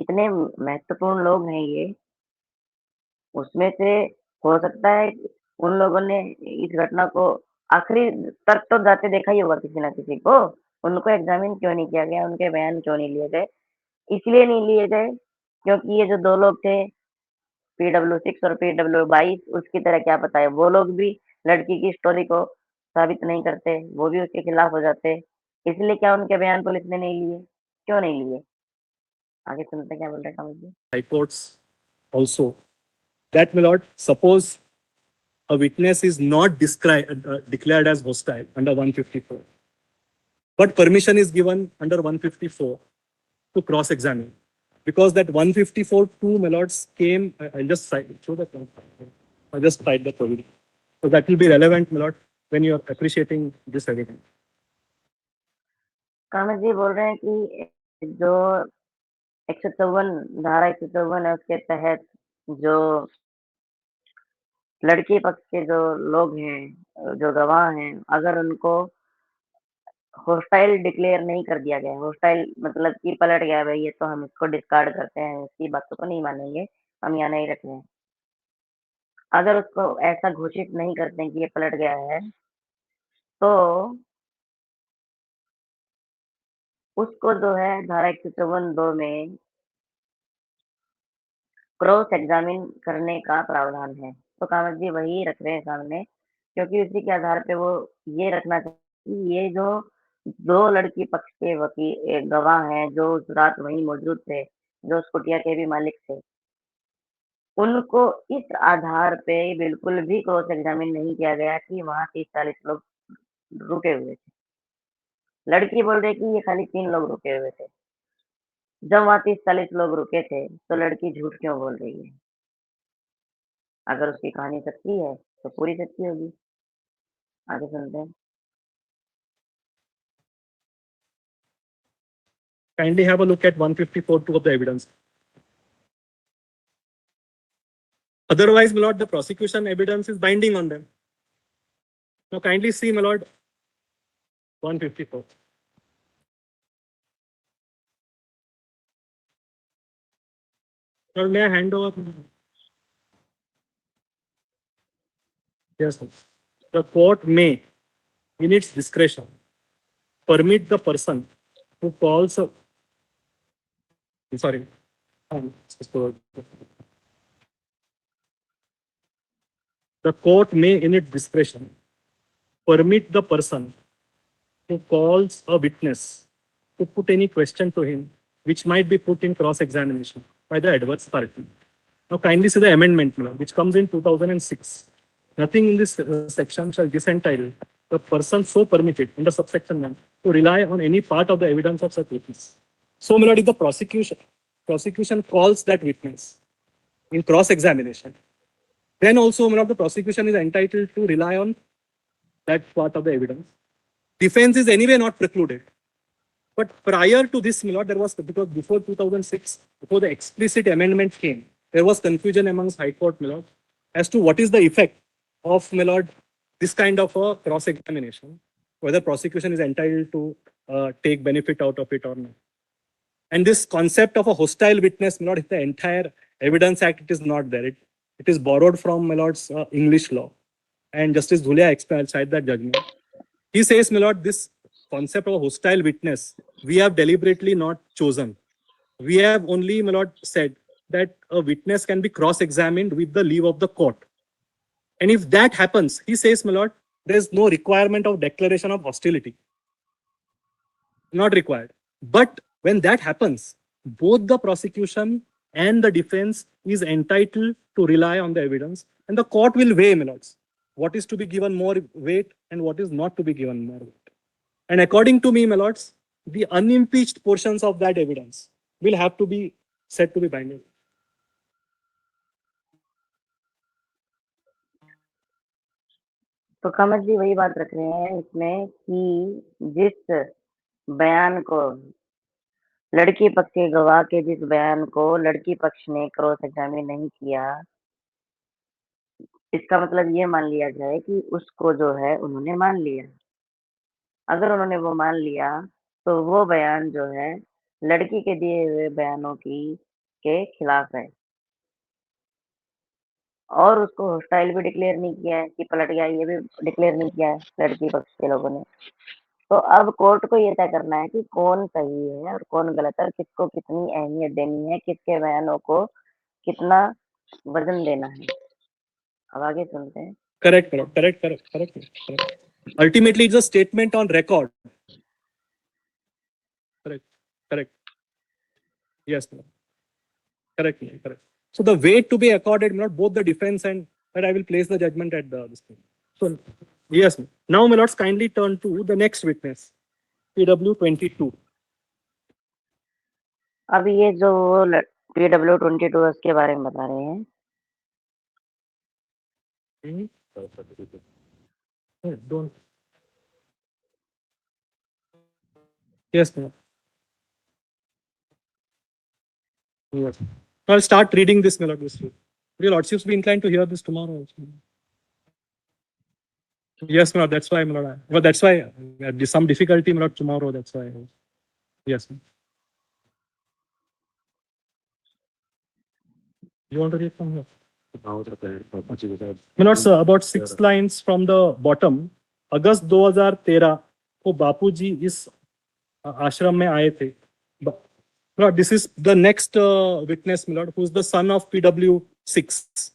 इतने महत्वपूर्ण लोग हैं ये। उसमें से हो सकता है कि उन लोगों ने इस घटना को आखिरी तक तो जाते देखा ही होगा किसी ना किसी को। उनको एग्जामिन क्यों नहीं किया गया? उनके बयान क्यों नहीं लिए गए? इसलिए नहीं लिए गए क्योंकि ये जो 2 लोग थे, PW6 और PW22, उसकी तरह क्या पता है, वो लोग भी लड़की की स्टोरी को साबित नहीं करते, वो भी उसके खिलाफ हो जाते। इसलिए क्या उनके बयान पुलिस ने नहीं लिए? क्यों नहीं लिए? आगे सुनते हैं क्या बोल रहे हैं कामत जी। High courts also that, my lord, suppose a witness is not declared as hostile under 154, but permission is given under 154 to cross-examine, because that 154 two, my lords, came. I'll just show the. I'll just cite the provision. So that will be relevant, my lord, when you are appreciating this evidence. Kamat ji बोल रहे हैं कि जो 154 धारा 154 है उसके तहत जो लड़की पक्ष के जो लोग हैं, जो गवाह हैं, अगर उनको होस्टाइल डिक्लेयर नहीं कर दिया गया, होस्टाइल मतलब कि पलट गया भाई ये तो हम इसको डिस्कार्ड करते हैं, इसकी बातों को नहीं मानेंगे, हम यहाँ नहीं रख रहे हैं। अगर उसको ऐसा घोषित नहीं करते हैं कि ये पलट गया है, तो उसको जो है धारा 154(2) में क्रॉस एग्जामिन करने का प्रावधान है। तो कामत जी वही रख रहे हैं सामने, क्योंकि उसी के आधार पे वो ये रखना चाहते कि ये जो 2 लड़की पक्ष के वकील गवाह हैं, जो उस रात वहीं मौजूद थे, जो उस कुटिया के भी मालिक थे, उनको इस आधार पे बिल्कुल भी क्रॉस एग्जामिन नहीं किया गया कि वहाँ 30-40 लोग रुके हुए थे। लड़की बोल रही है कि ये खाली 3 लोग रुके हुए थे। जब वहाँ 30-40 लोग रुके थे, तो लड़की झूठ क्यों बोल रही है? अगर उसकी कहानी सच्ची है, तो पूरी सच्ची होगी। आगे सुनते हैं। Kindly have a look at 154(2) of the evidence. Otherwise, my lord, the prosecution evidence is binding on them. Now kindly see, my lord, 154. Lord, may I hand over? Yes, sir. The court may, in its discretion, permit the person who calls a, sorry, the court may, in its discretion, permit the person who calls a witness to put any question to him which might be put in cross-examination by the adverse party. Now kindly see the amendment, which comes in 2006. Nothing in this section shall disentitle the person so permitted under subsection 1 to rely on any part of the evidence of such witness. So, my lord, if the prosecution calls that witness in cross-examination, then also, my lord, the prosecution is entitled to rely on that part of the evidence. Defense is anyway not precluded. But prior to this, my lord, there was, because before 2006, before the explicit amendment came, there was confusion amongst High Court, my lord, as to what is the effect of, my lord, this kind of a cross-examination, whether prosecution is entitled to take benefit out of it or not. And this concept of a hostile witness, my lord, in the entire Evidence Act, it is not there. It is borrowed from, my lord's English law. And Justice Dhulia explained that judgment. He says, my lord, this concept of a hostile witness, we have deliberately not chosen. We have only, my lord, said that a witness can be cross-examined with the leave of the court. And if that happens, he says, my lord, there is no requirement of declaration of hostility. Not required. But when that happens, both the prosecution and the defense is entitled to rely on the evidence, and the court will weigh, my lords, what is to be given more weight and what is not to be given more weight. And according to me, my lords, the unimpeached portions of that evidence will have to be said to be binding. तो कामत जी वही बात रख रहे हैं इसमें कि जिस बयान को लड़की पक्ष के गवाह के जिस बयान को लड़की पक्ष ने क्रॉस एग्जामिन नहीं किया, इसका मतलब ये मान लिया जाए कि उसको जो है उन्होंने मान लिया। अगर उन्होंने वो मान लिया, तो वो बयान जो है लड़की के दिए हुए बयानों के खिलाफ है। और उसको हॉस्टाइल भी डिक्लेयर नहीं किया है कि पलट गया, ये भी डिक्लेयर नहीं किया है लड़की पक्ष के लोगों ने। तो अब कोर्ट को ये तय करना है कि कौन सही है और कौन गलत है और किसको कितनी अहमियत देनी है, किसके बयानों को कितना वजन देना है। अब आगे सुनते हैं। Correct. Ultimately, it's a statement on record. Correct. Yes, ma'am. Correct. So the weight to be accorded, not both the defense and that I will place the judgment at this point. So yes, ma'am. Now, my lords, kindly turn to the next witness, PW22. अब ये जो PW22 उसके बारे में बता रहे हैं। Don't. Yes, ma'am. Yes. I'll start reading this, my lord, this week. Would your lordships be inclined to hear this tomorrow also? Yes, my lord, that's why, my lord. But that's why there's some difficulty, my lord, tomorrow. That's why. Yes. Ma'am. You want to read from here? My lord, sir, about 6 lines from the bottom. अगस्त 2013 को बापूजी इस आश्रम में आए थे. Lord, this is the next witness, my lord, who is the son of PW6,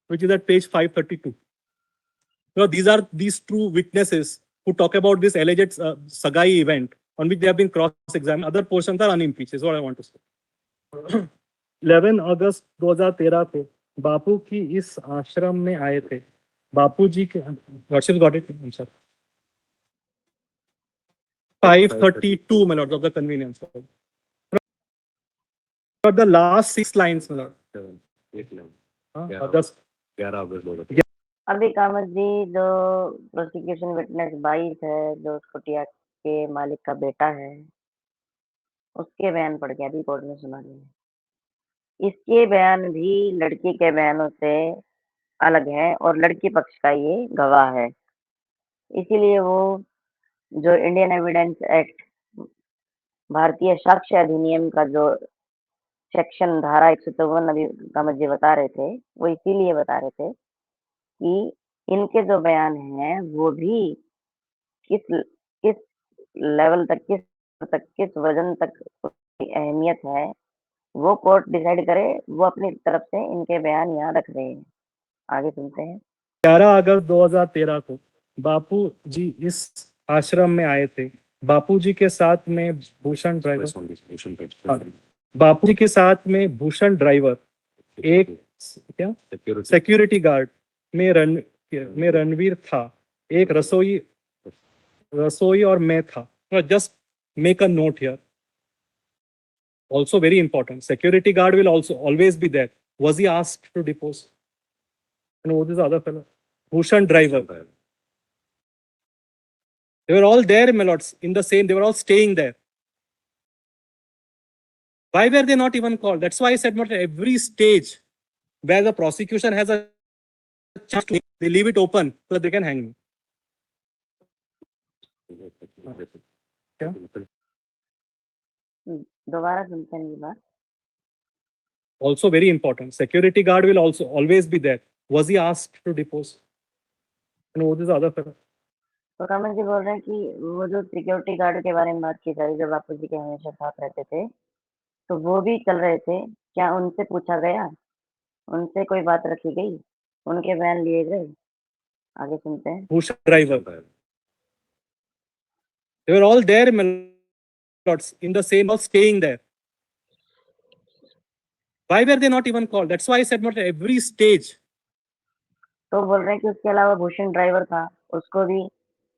which is at page 532. Lord, these are these two witnesses who talk about this alleged Sagai event on which they have been cross-examined. Other portions are unimpeached, is what I want to say. 11 अगस्त 2013 को बापू की इस आश्रम में आए थे. बापू जी के Lordship got it, I'm sorry. 532, my lord, of the convenience. But the last 6 lines, my lord. अगस्त 11 अगस्त 2013. अभी कामत जी जो प्रोसिक्यूशन विटनेस 22 है, जो उस कुटिया के मालिक का बेटा है, उसके बयान पढ़ के अभी कोर्ट में सुना गया. इसके बयान भी लड़की के बयानों से अलग है और लड़की पक्ष का ये गवाह है. इसीलिए वो जो इंडियन एविडेंस एक्ट, भारतीय साक्ष्य अधिनियम का जो सेक्शन धारा 153 अभी कामत जी बता रहे थे, वो इसीलिए बता रहे थे कि इनके जो बयान हैं वो भी किस किस लेवल तक, किस वजन तक उसकी अहमियत है, वो कोर्ट डिसाइड करे. वो अपनी तरफ से इनके बयान यहाँ रख रहे हैं. आगे सुनते हैं. 11 अगस्त 2013 को बापू जी इस आश्रम में आए थे. बापू जी के साथ में भूषण ड्राइवर, बापू जी के साथ में भूषण ड्राइवर, एक क्या सिक्योरिटी गार्ड में रणवीर था, एक रसोई और मैं था. Just make a note here. Also very important, security guard will also always be there. Was he asked to depose? No, this other fellow, Bhushan driver. They were all there, my lords, in the same. They were all staying there. Why were they not even called? That's why I said, at every stage where the prosecution has a chance, they leave it open so that they can hang me. क्या? दोबारा सुनते हैं ये बात. Also very important, security guard will also always be there. Was he asked to depose? No, this other fellow. तो कामत जी बोल रहे हैं कि वो जो सिक्योरिटी गार्ड के बारे में बात की जा रही, जो बापू जी के हमेशा साथ रहते थे, तो वो भी चल रहे थे. क्या उनसे पूछा गया? उनसे कोई बात रखी गई? उनके बयान लिए गए? आगे सुनते हैं. Bhushan driver. They were all there, my lords, in the same house, staying there. Why were they not even called? That's why I said, at every stage. तो बोल रहे हैं कि उसके अलावा भूषण ड्राइवर था, उसको भी,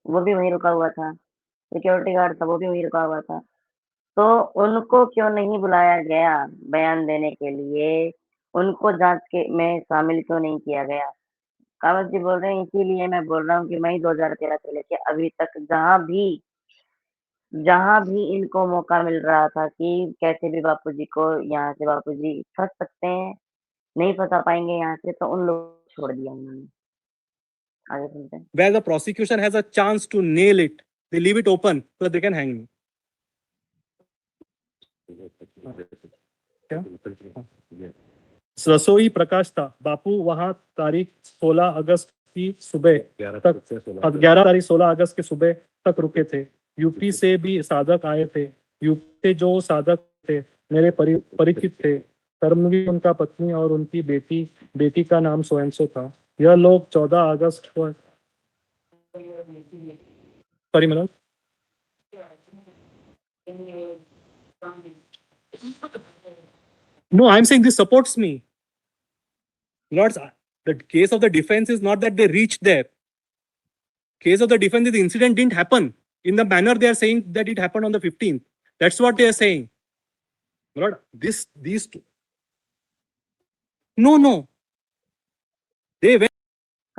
वो भी वहीं रुका हुआ था. सिक्योरिटी गार्ड था, वो भी वहीं रुका हुआ था. तो उनको क्यों नहीं बुलाया गया बयान देने के लिए? उनको जांच के में शामिल क्यों नहीं किया गया? कावत जी बोल रहे हैं इसीलिए मैं बोल रहा हूँ कि मई 2013 से लेके अभी तक जहाँ भी इनको मौका मिल रहा था कि कैसे भी बापूजी को यहाँ से बापूजी फंस सकते हैं, नहीं फंसा पाएंगे यहाँ से, तो उन लोगों को छोड़ दिया उन्होंने. आगे सुनते हैं. Where the prosecution has a chance to nail it, they leave it open so that they can hang me. क्या? रसोई प्रकाश था. बापू वहां तारीख 16 अगस्त की सुबह तक, 11 तारीख 16 अगस्त की सुबह तक रुके थे. यूपी से भी साधक आए थे. यूपी से जो साधक थे मेरे परिचित थे. कर्मवीर उनका पत्नी और उनकी बेटी का नाम सोएंसो था. यह लोग 14 अगस्त को sorry madam, no, I'm saying this supports me. Lords, the case of the defense is not that they reached there. Case of the defense is the incident didn't happen in the manner they are saying that it happened on the 15th. That's what they are saying. Lord, these two. No. They went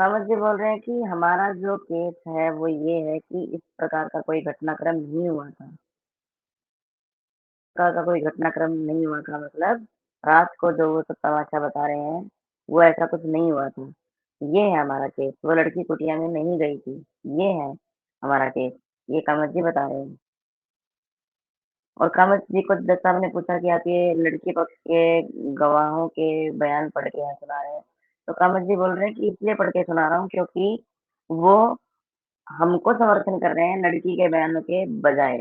Kamath ji बोल रहे हैं कि हमारा जो case है वो ये है कि इस प्रकार का कोई घटनाक्रम नहीं हुआ था। का कोई घटनाक्रम नहीं हुआ था, मतलब रात को जो वो सब तमाशा बता रहे हैं, वो ऐसा कुछ नहीं हुआ था। ये है हमारा केस, वो लड़की कुटिया में नहीं गई थी। ये है हमारा केस, ये कामत जी बता रहे हैं। और कामत जी को जज साहब ने पूछा कि आप ये लड़की पक्ष के गवाहों के बयान पढ़ के यहाँ सुना रहे हैं। तो कामत जी बोल रहे हैं कि इसलिए पढ़ के सुना रहा हूँ क्योंकि वो हमको समर्थन कर रहे हैं लड़की के बयानों के बजाय,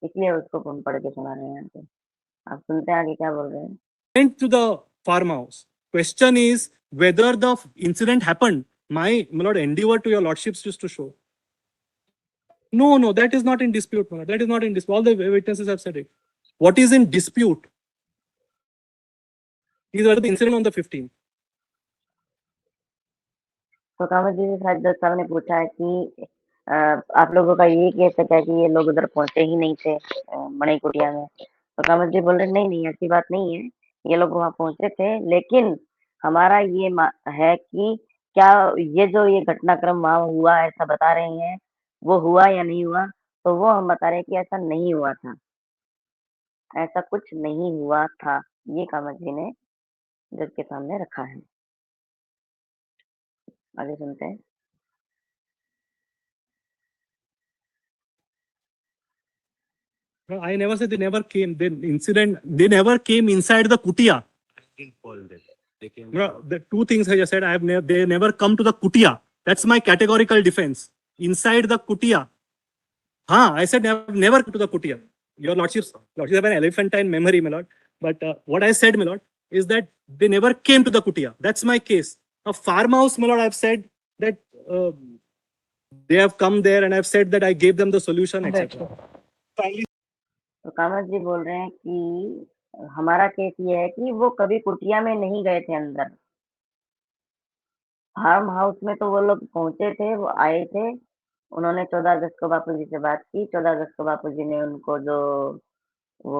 इसलिए उसको हम पढ़ के सुना रहे हैं यहाँ पे। आप सुनते हैं आगे क्या बोल रहे हैं। Went to the farmhouse. Question is whether the incident happened. My lord endeavor to your lordships is to show. No, no, that is not in dispute, my lord. That is not in dispute. All the witnesses have said it. What is in dispute is whether the incident on the 15th. तो कामत जी से शायद जज साहब ने पूछा है कि आप लोगों का ये केस है क्या कि ये लोग उधर पहुंचे ही नहीं थे मणि कुटिया में। तो कामत जी बोल रहे नहीं नहीं ऐसी बात नहीं है, ये लोग वहां पहुंचे थे, लेकिन हमारा ये है कि क्या ये जो ये घटनाक्रम वहां हुआ ऐसा बता रहे हैं, वो हुआ या नहीं हुआ। तो वो हम बता रहे हैं कि ऐसा नहीं हुआ था, ऐसा कुछ नहीं हुआ था। ये कामत जी ने जज के सामने रखा है। आगे सुनते हैं। No, I never said they never came. The incident, they never came inside the kutia. didn't call them. They came. No, the two things I just said, they never come to the kutia. That's my categorical defense. Inside the kutia. I said never to the kutia. Your lordships have an elephantine memory, my lord. But what I said, my lord, is that they never came to the kutia. That's my case. A farmhouse, my lord, I've said that they have come there and I've said that I gave them the solution, etc. Finally, तो कामत जी बोल रहे हैं कि हमारा case ये है कि वो कभी कुटिया में नहीं गए थे अंदर। फार्म हाउस में तो वो लोग पहुंचे थे, वो आए थे, उन्होंने 14 अगस्त को बापूजी से बात की। 14 अगस्त को बापूजी ने उनको जो वो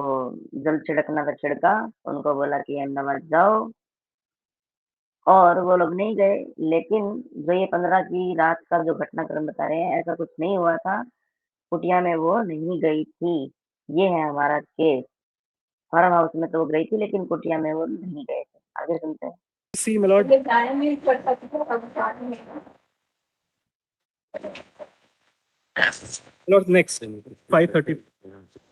जल छिड़कना था छिड़का, उनको बोला कि अहमदाबाद जाओ, और वो लोग नहीं गए। लेकिन जो ये 15 की रात का जो घटनाक्रम बता रहे हैं, ऐसा कुछ नहीं हुआ था, कुटिया में वो नहीं गई थी। ये है हमारा केस। फार्म हाउस में तो वो गई थी, लेकिन कुटिया में वो नहीं गए थे। आगे सुनते हैं। see, my lord. Lord, next 5:30.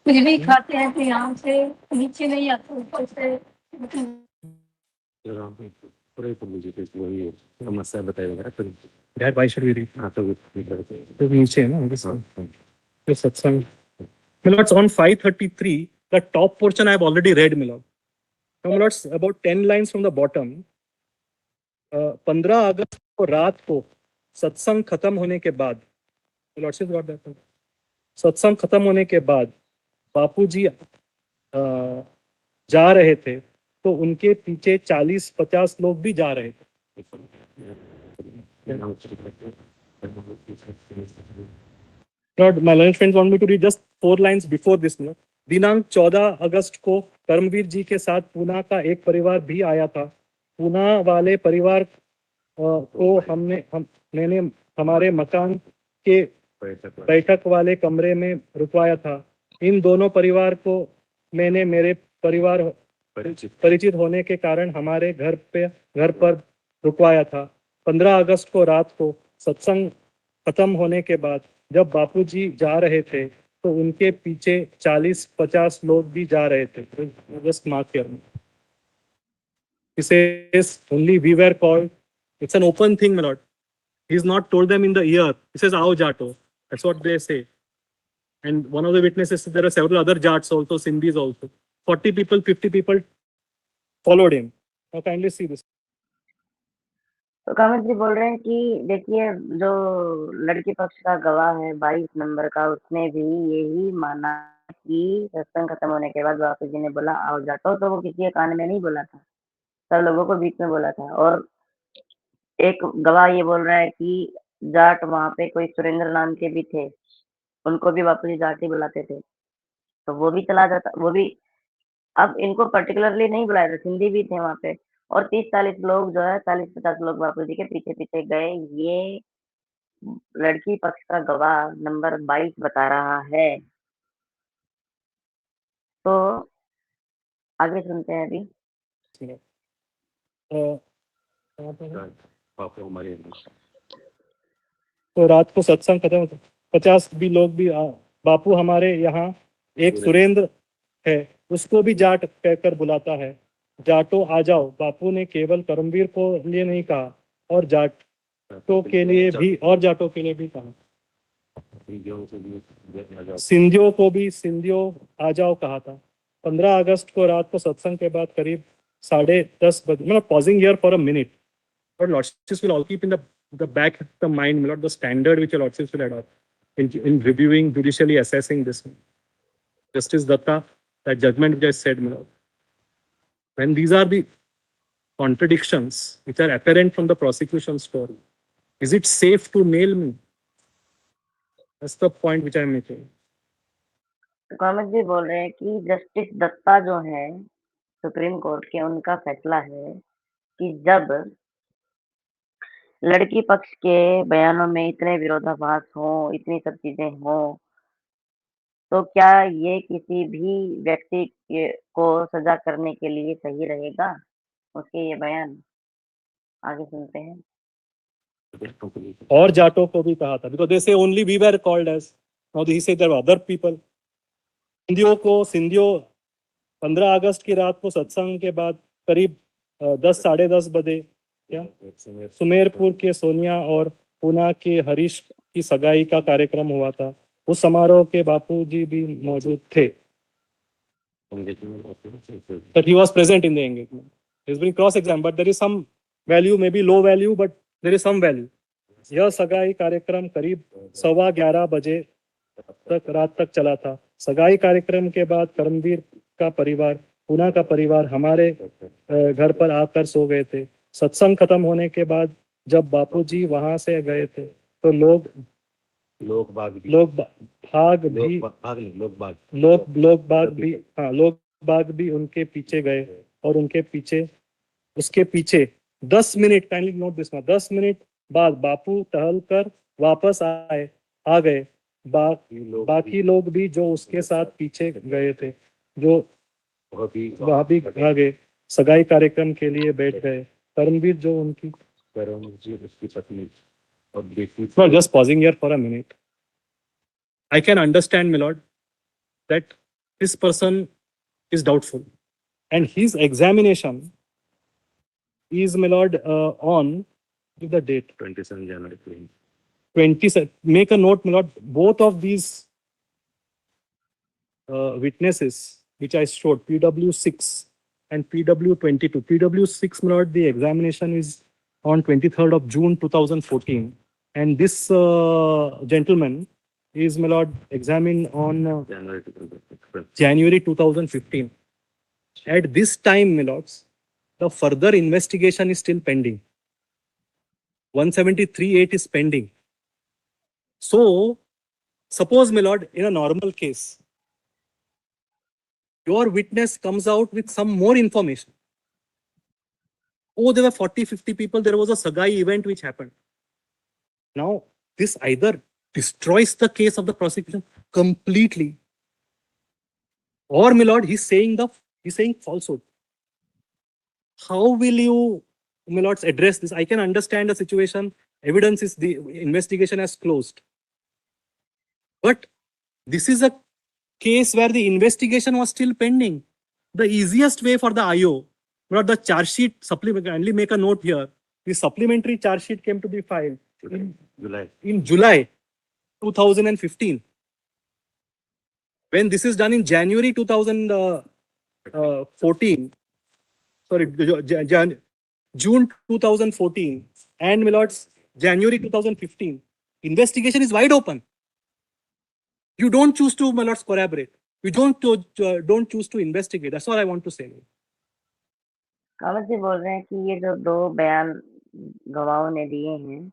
कुछ भी खाते हैं तो यहाँ से नीचे नहीं आते, ऊपर से पूरे को मुझे कुछ वही है, समस्या बताइएगा फिर। Dad, why should we read? हाँ तो तो नीचे है ना तो सत्संग। My lords, on 5:33, the top portion I have already read, my lord. Now, my lords, about 10 lines from the bottom. 15 अगस्त को रात को सत्संग खत्म होने के बाद, my lords, got that? सत्संग खत्म होने के बाद बापूजी जा रहे थे, तो उनके पीछे 40-50 लोग भी जा रहे थे। Lord, my learned friends want me to read just 4 lines before this. Lord. दिनांक 14 अगस्त को कर्मवीर जी के साथ पूना का एक परिवार भी आया था। पूना वाले परिवार को मैंने हमारे मकान के बैठक वाले कमरे में रुकवाया था। इन दोनों परिवार को मैंने मेरे परिवार परिचित होने के कारण हमारे घर पर रुकवाया था। 15 अगस्त को रात को सत्संग खत्म होने के बाद जब बापूजी जा रहे थे, तो उनके पीछे 40-50 लोग भी जा रहे थे। Just mark here. He says only we were called. It's an open thing, my lord. He's not told them in the ear. He says, "Aao jato." That's what they say. And one of the witnesses said there are several other jats also, Sindhis also. 40 people, 50 people followed him. Now kindly see this. तो कामत जी बोल रहे हैं कि देखिए, जो लड़की पक्ष का गवाह है 22 नंबर का, उसने भी यही माना कि सत्संग खत्म होने के बाद बापू जी ने बोला आओ जाटो, तो वो किसी के कान में नहीं बोला था, सब लोगों को बीच में बोला था। और एक गवाह ये बोल रहा है कि जाट वहां पे कोई सुरेंद्र नाम के भी थे, उनको भी बापू जी जाट ही बुलाते थे, तो वो भी चला जाता, वो भी। अब इनको पर्टिकुलरली नहीं बुलाया था, सिंधी भी थे वहां पे, और 30-40 लोग जो है 40-50 लोग बापूजी के पीछे-पीछे गए। ये लड़की पक्ष का गवाह नंबर 22 बता रहा है। तो आगे सुनते हैं अभी। पापा हमारे तो रात को सत्संग खत्म होता, 50 भी लोग भी बापू हमारे यहाँ एक सुरेंद्र है, उसको भी जाट कहकर बुलाता है। जाटो आ जाओ। बापू ने केवल करमवीर को लिए नहीं कहा, और जाटों के लिए भी कहा। सिंधियों को भी सिंधियों आ जाओ कहा था। 15 अगस्त को रात को सत्संग के बाद करीब 10:30 बजे, मतलब pausing here for a minute, but lordships will all keep in the back of the mind, my lord, the standard which your lordships will adopt in reviewing, judicially assessing this. Justice Datta, that judgment which I said, my lord, when these are the contradictions which are apparent from the prosecution story, is it safe to nail me? That's the point which I am making. Kamath ji बोल रहे हैं कि justice Dutta जो है supreme court के, उनका फैसला है कि जब लड़की पक्ष के बयानों में इतने विरोधाभास हों, इतनी सब चीजें हों, तो क्या ये किसी भी व्यक्ति को सजा करने के लिए सही रहेगा, उसके ये बयान। आगे सुनते हैं। और जाटों को भी कहा था, because they say only we were called as, now he said there were other people. सिंधियों 15 अगस्त की रात को सत्संग के बाद करीब 10 साढ़े 10 बजे क्या सुमेरपुर के सोनिया और पूना के हरीश की सगाई का कार्यक्रम हुआ था। उस समारोह के बापूजी भी मौजूद थे। But he was present in the engagement. He is being cross-examined, but there is some value, maybe low value, but there is some value. यह सगाई कार्यक्रम करीब 11:15 बजे तक रात तक चला था। सगाई कार्यक्रम के बाद करमवीर का परिवार, पूना का परिवार हमारे घर पर आकर सो गए थे। सत्संग खत्म होने के बाद जब बापूजी वहां से गए थे तो लोग बाग भी उनके पीछे गए और उसके पीछे 10 minute, kindly note this, 10 minute बाद बापू टहल कर वापस आ गए। बाकी लोग भी जो उसके साथ पीछे गए थे, जो वह भी आ गए, सगाई कार्यक्रम के लिए बैठ गए। करमवीर जो उनकी पत्नी और बेटी। No, just pausing here for a minute. I can understand, my lord, that this person is doubtful, and his examination is, my lord, on, give the date, 27 January 27. Make a note, my lord, both of these witnesses which I showed, PW6 and PW22. PW6, my lord, the examination is on 23rd of June 2014, and this gentleman is, my lord, examined on January 2015. At this time, my lords, the further investigation is still pending. 173(8) is pending. So, suppose, my lord, in a normal case, your witness comes out with some more information. Oh, there were 40-50 people, there was a sagai event which happened. Now, this either destroys the case of the prosecution completely, or, my lord, he's saying falsehood. How will you, my lords, address this? I can understand the situation. Evidence is, the investigation has closed. But this is a case where the investigation was still pending. The easiest way for the IO, my lord, the charge sheet supplement, kindly make a note here. The supplementary charge sheet came to be filed in July 2015. When this is done in January 2014, sorry, June 2014, and, my lords, January 2015, investigation is wide open. You don't choose to, my lords, corroborate. You don't choose to investigate. That's all I want to say. Kamat ji बोल रहे हैं कि ये जो 2 बयान गवाहों ने दिए हैं,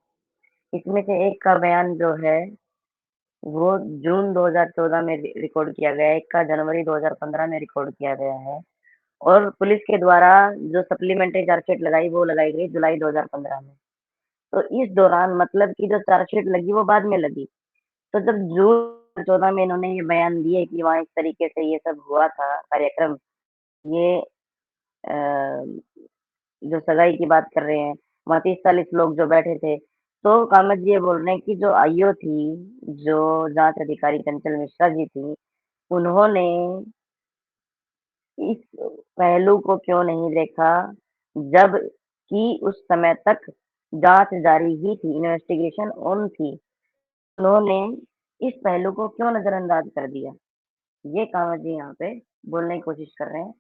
इसमें से एक का बयान जो है वो जून 2014 में रिकॉर्ड किया गया है, एक का जनवरी 2015 में रिकॉर्ड किया गया है। और पुलिस के द्वारा जो सप्लीमेंट्री चार्जशीट लगाई वो लगाई गई जुलाई 2015 में। तो इस दौरान मतलब कि जो चार्जशीट लगी वो बाद में लगी। तो जब जून 14 में इन्होंने ये बयान दिए कि वहाँ इस तरीके से ये सब हुआ था कार्यक्रम, ये जो सगाई की बात कर रहे हैं, वहाँ 30-40 लोग जो बैठे थे। तो कामत जी ये बोल रहे हैं कि जो आईओ थी, जो जांच अधिकारी चंचल मिश्रा जी थी, उन्होंने इस पहलू को क्यों नहीं देखा, जबकि उस समय तक जांच जारी ही थी, इन्वेस्टिगेशन ऑन थी। उन्होंने इस पहलू को क्यों नजरअंदाज कर दिया? ये कामत जी यहाँ पे बोलने की कोशिश कर रहे हैं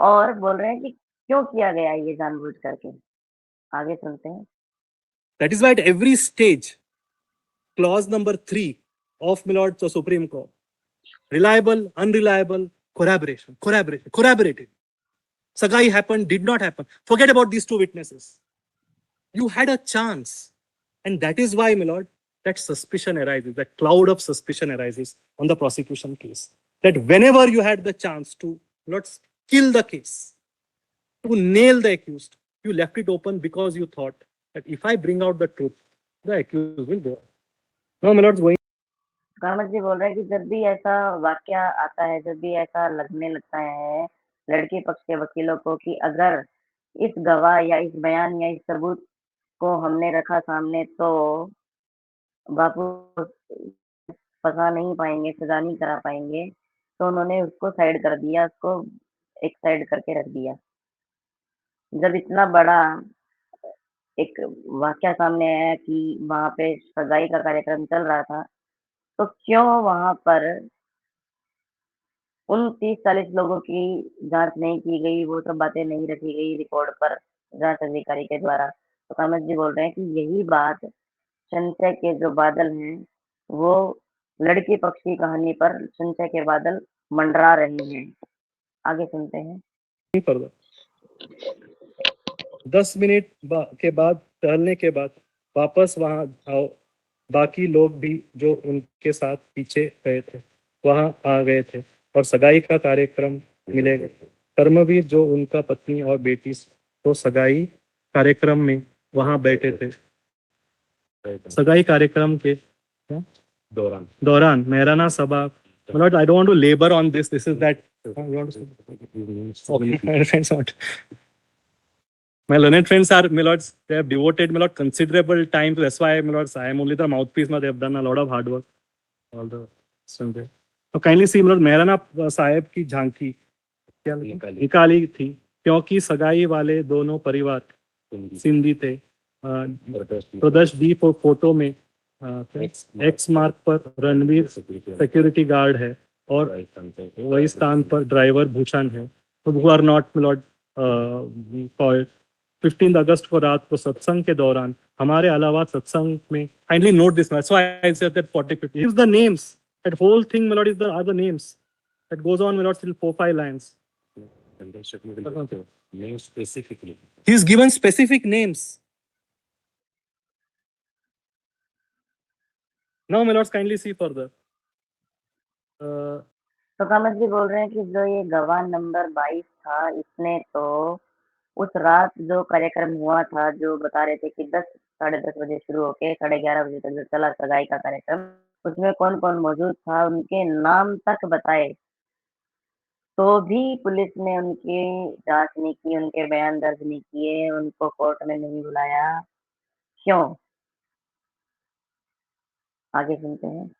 और बोल रहे हैं कि क्यों किया गया ये जानबूझ करके। आगे सुनते हैं। That is why at every stage, clause number 3 of my lord the Supreme Court, reliable, unreliable, corroborated. Sagai happened, did not happen. Forget about these two witnesses. You had a chance. And that is why, my lord, that suspicion arises, that cloud of suspicion arises on the prosecution case. That whenever you had the chance to, let's kill the case, to nail the accused, you left it open because you thought that if I bring out the truth, the accused will go. No, my lord, going. Kamat ji बोल रहे हैं कि जब भी ऐसा वाकया आता है, जब भी ऐसा लगने लगता है लड़के पक्ष के वकीलों को कि अगर इस गवाह या इस बयान या इस सबूत को हमने रखा सामने तो बापू फंसा नहीं पाएंगे, सजा नहीं करा पाएंगे, तो उन्होंने उसको साइड कर दिया, उसको एक साइड करके रख दिया। जब इतना बड़ा एक वाकया सामने आया कि वहाँ पे सगाई का कार्यक्रम चल रहा था, तो क्यों वहाँ पर उन 30-40 लोगों की जांच नहीं की गई, वो सब बातें नहीं रखी गई रिकॉर्ड पर जांच अधिकारी के द्वारा। तो कामत जी बोल रहे हैं कि यही बात संशय के जो बादल हैं, वो लड़की पक्ष की कहानी पर संशय के बादल मंडरा रहे हैं। आगे सुनते हैं। फर्दर 10 मिनट के बाद टहलने के बाद वापस वहां आओ। बाकी लोग भी जो उनके साथ पीछे गए थे वहां आ गए थे और सगाई का कार्यक्रम मिलेगा। कर्मवीर जो उनका पत्नी और बेटी तो सगाई कार्यक्रम में वहां बैठे थे। सगाई कार्यक्रम के दौरान मेहराना सभा, मतलब I don't want to labor on this. This is that. My learned friends are, my lords, they have devoted, my lord, considerable time. That's why, my lords, I am only the mouthpiece. Now they have done a lot of hard work. All the Sunday. So kindly see, my lord, मेहराना साहेब की झांकी क्या निकाली थी क्योंकि सगाई वाले दोनों परिवार सिंधी थे। प्रदर्श दी फोटो में एक्स मार्क पर रणवीर सिक्योरिटी गार्ड है और वही स्थान पर ड्राइवर भूषण है। तो who are not, my lord, called 15 अगस्त को रात को सत्संग के दौरान हमारे अलावा सत्संग में, kindly note this, so I said that 40-50 gives the names, that whole thing, my lord, is the other names that goes on, my lord, till 4-5 lines. Names specifically. He's given specific names. Now, my lords, kindly see further. तो कामत जी बोल रहे हैं कि जो ये गवाह number 22 था, इसने तो उस रात जो कार्यक्रम हुआ था, जो बता रहे थे कि 10 साढ़े 10 बजे शुरू होके 11:30 बजे तक जो चला सगाई का कार्यक्रम, उसमें कौन कौन मौजूद था, उनके नाम तक बताए, तो भी पुलिस ने उनकी जांच नहीं की, उनके बयान दर्ज नहीं किए, उनको कोर्ट में नहीं बुलाया। क्यों? आगे सुनते हैं।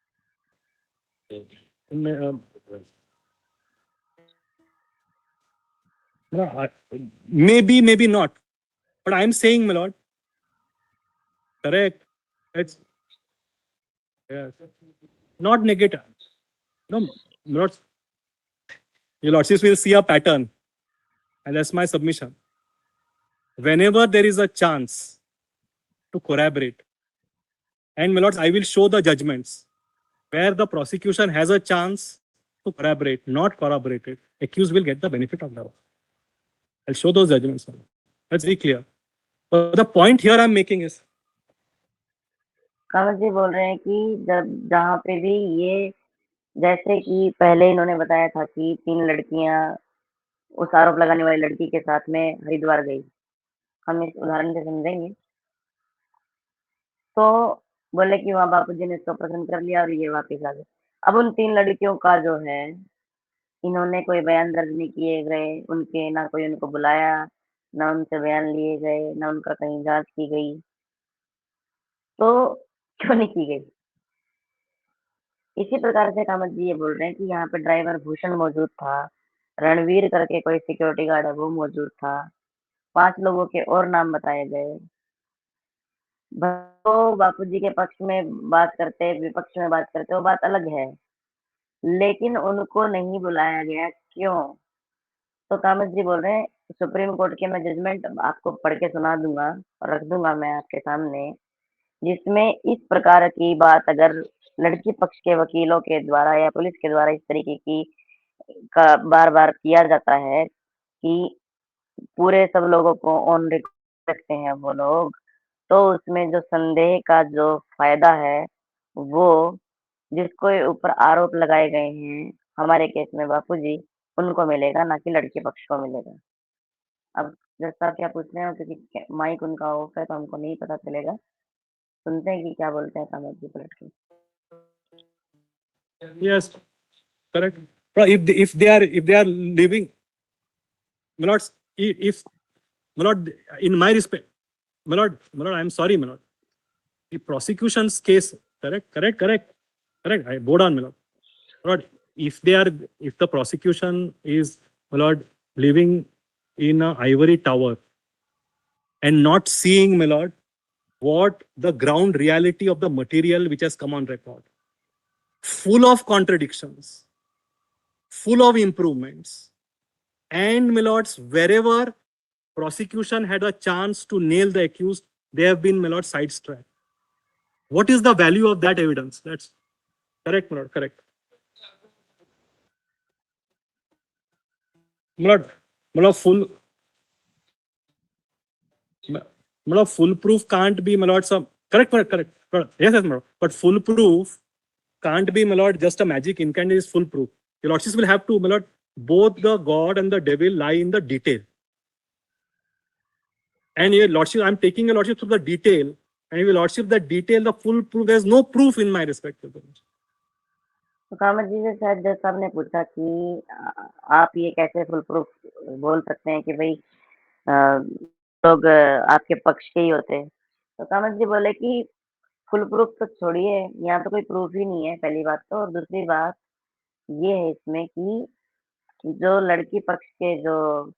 Maybe not, but I'm saying, my lord, correct. It's yes, not negative. No, my lord, your lordship will see a pattern, and that's my submission. Whenever there is a chance to corroborate, and my lords, I will show the judgments where the prosecution has a chance to corroborate, not corroborated, accused will get the benefit of doubt. I'll show those judgments. That's very clear. But the point here I'm making is, Kamat ji बोल रहे हैं कि जब जहाँ पे भी ये, जैसे कि पहले इन्होंने बताया था कि 3 लड़कियां उस आरोप लगाने वाली लड़की के साथ में हरिद्वार गई। हम इस उदाहरण से समझेंगे। तो बोले कि वहाँ बापूजी ने इसको पसंद कर लिया और ये वापस आ गए। अब उन 3 लड़कियों का जो है, इन्होंने कोई बयान दर्ज नहीं किए गए, उनके ना कोई उनको बुलाया, ना उनसे बयान लिए गए, ना उनका कहीं जाँच की गई। तो क्यों नहीं की गई? इसी प्रकार से कामत जी ये बोल रहे हैं कि यहाँ पे ड्राइवर भूषण मौजूद था, रणवीर करके कोई सिक्योरिटी गार्ड है वो मौजूद था, 5 लोगों के और नाम बताए गए। तो बापूजी के पक्ष में बात करते, विपक्ष में बात करते, वो बात अलग है, लेकिन उनको नहीं बुलाया गया, क्यों? तो कामत जी बोल रहे हैं, सुप्रीम कोर्ट के मैं जजमेंट आपको पढ़ के सुना दूंगा और रख दूंगा मैं आपके सामने, जिसमें इस प्रकार की बात अगर लड़की पक्ष के वकीलों के द्वारा या पुलिस के द्वारा इस तरीके की का बार-बार किया जाता है कि पूरे सब लोगों को ऑन रिकॉर्ड रखते हैं वो लोग, तो उसमें जो संदेह का जो फ़ायदा है, वो जिसके ऊपर आरोप लगाए गए हैं, हमारे केस में बापूजी, उनको मिलेगा, ना कि लड़के पक्ष को मिलेगा। अब जज साहब क्या पूछ रहे हैं, क्योंकि माइक उनका ऑफ है तो हमको नहीं पता चलेगा। सुनते हैं कि क्या बोलते हैं कामत जी पलट के। Yes, correct. But if they are living, my lord, if my lord, in my respect, my lord, I'm sorry, my lord. The prosecution's case, correct. I bow down, my lord. My lord, if the prosecution is, my lord, living in a ivory tower and not seeing, my lord, what the ground reality of the material which has come on record, full of contradictions, full of improvements, and, my lords, wherever prosecution had a chance to nail the accused, they have been, my lord, sidetracked. What is the value of that evidence? That's correct, my lord, correct. My lord, full proof can't be, my lord, some correct. Yes, my lord. But full proof can't be, my lord, just a magic incantation is full proof. Your lordships will have to, my lord, both the God and the devil lie in the detail. And your lordship, I'm taking your lordship through the detail, and your lordship, the detail, the full proof, there's no proof in my respect. तो कामत जी से शायद जज साहब ने पूछा कि आप ये कैसे फुल प्रूफ बोल सकते हैं कि भाई लोग आपके पक्ष के ही होते हैं। तो कामत जी बोले कि फुल प्रूफ तो छोड़िए, यहाँ तो कोई प्रूफ ही नहीं है, पहली बात तो। और दूसरी बात ये है इसमें कि जो लड़की पक्ष के जो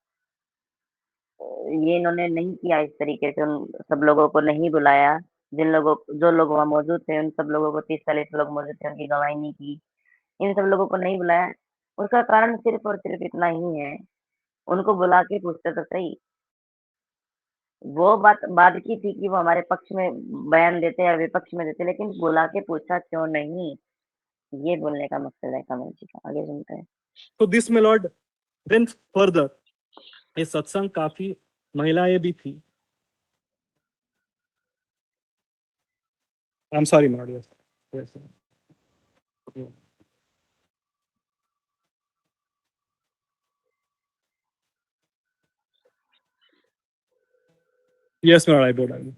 ये इन्होंने नहीं किया इस तरीके से, उन सब लोगों को नहीं बुलाया, जो लोग वहाँ मौजूद थे, उन सब लोगों को 30-40 लोग मौजूद थे, उनकी गवाही नहीं की, इन सब लोगों को नहीं बुलाया, उसका कारण सिर्फ़ और सिर्फ़ इतना ही है, उनको बुला के पूछते तो सही। वो बात बाद की थी कि वो हमारे पक्ष में बयान देते या विपक्ष में देते, लेकिन बुला के पूछा क्यों नहीं? ये बोलने का मकसद है कमल जी का। आगे सुनते हैं। So this, my lord, then further, ये सत्संग काफी महिलाएं भी थी. I'm sorry, my lord. Yes. Yes, my lord, I bow down.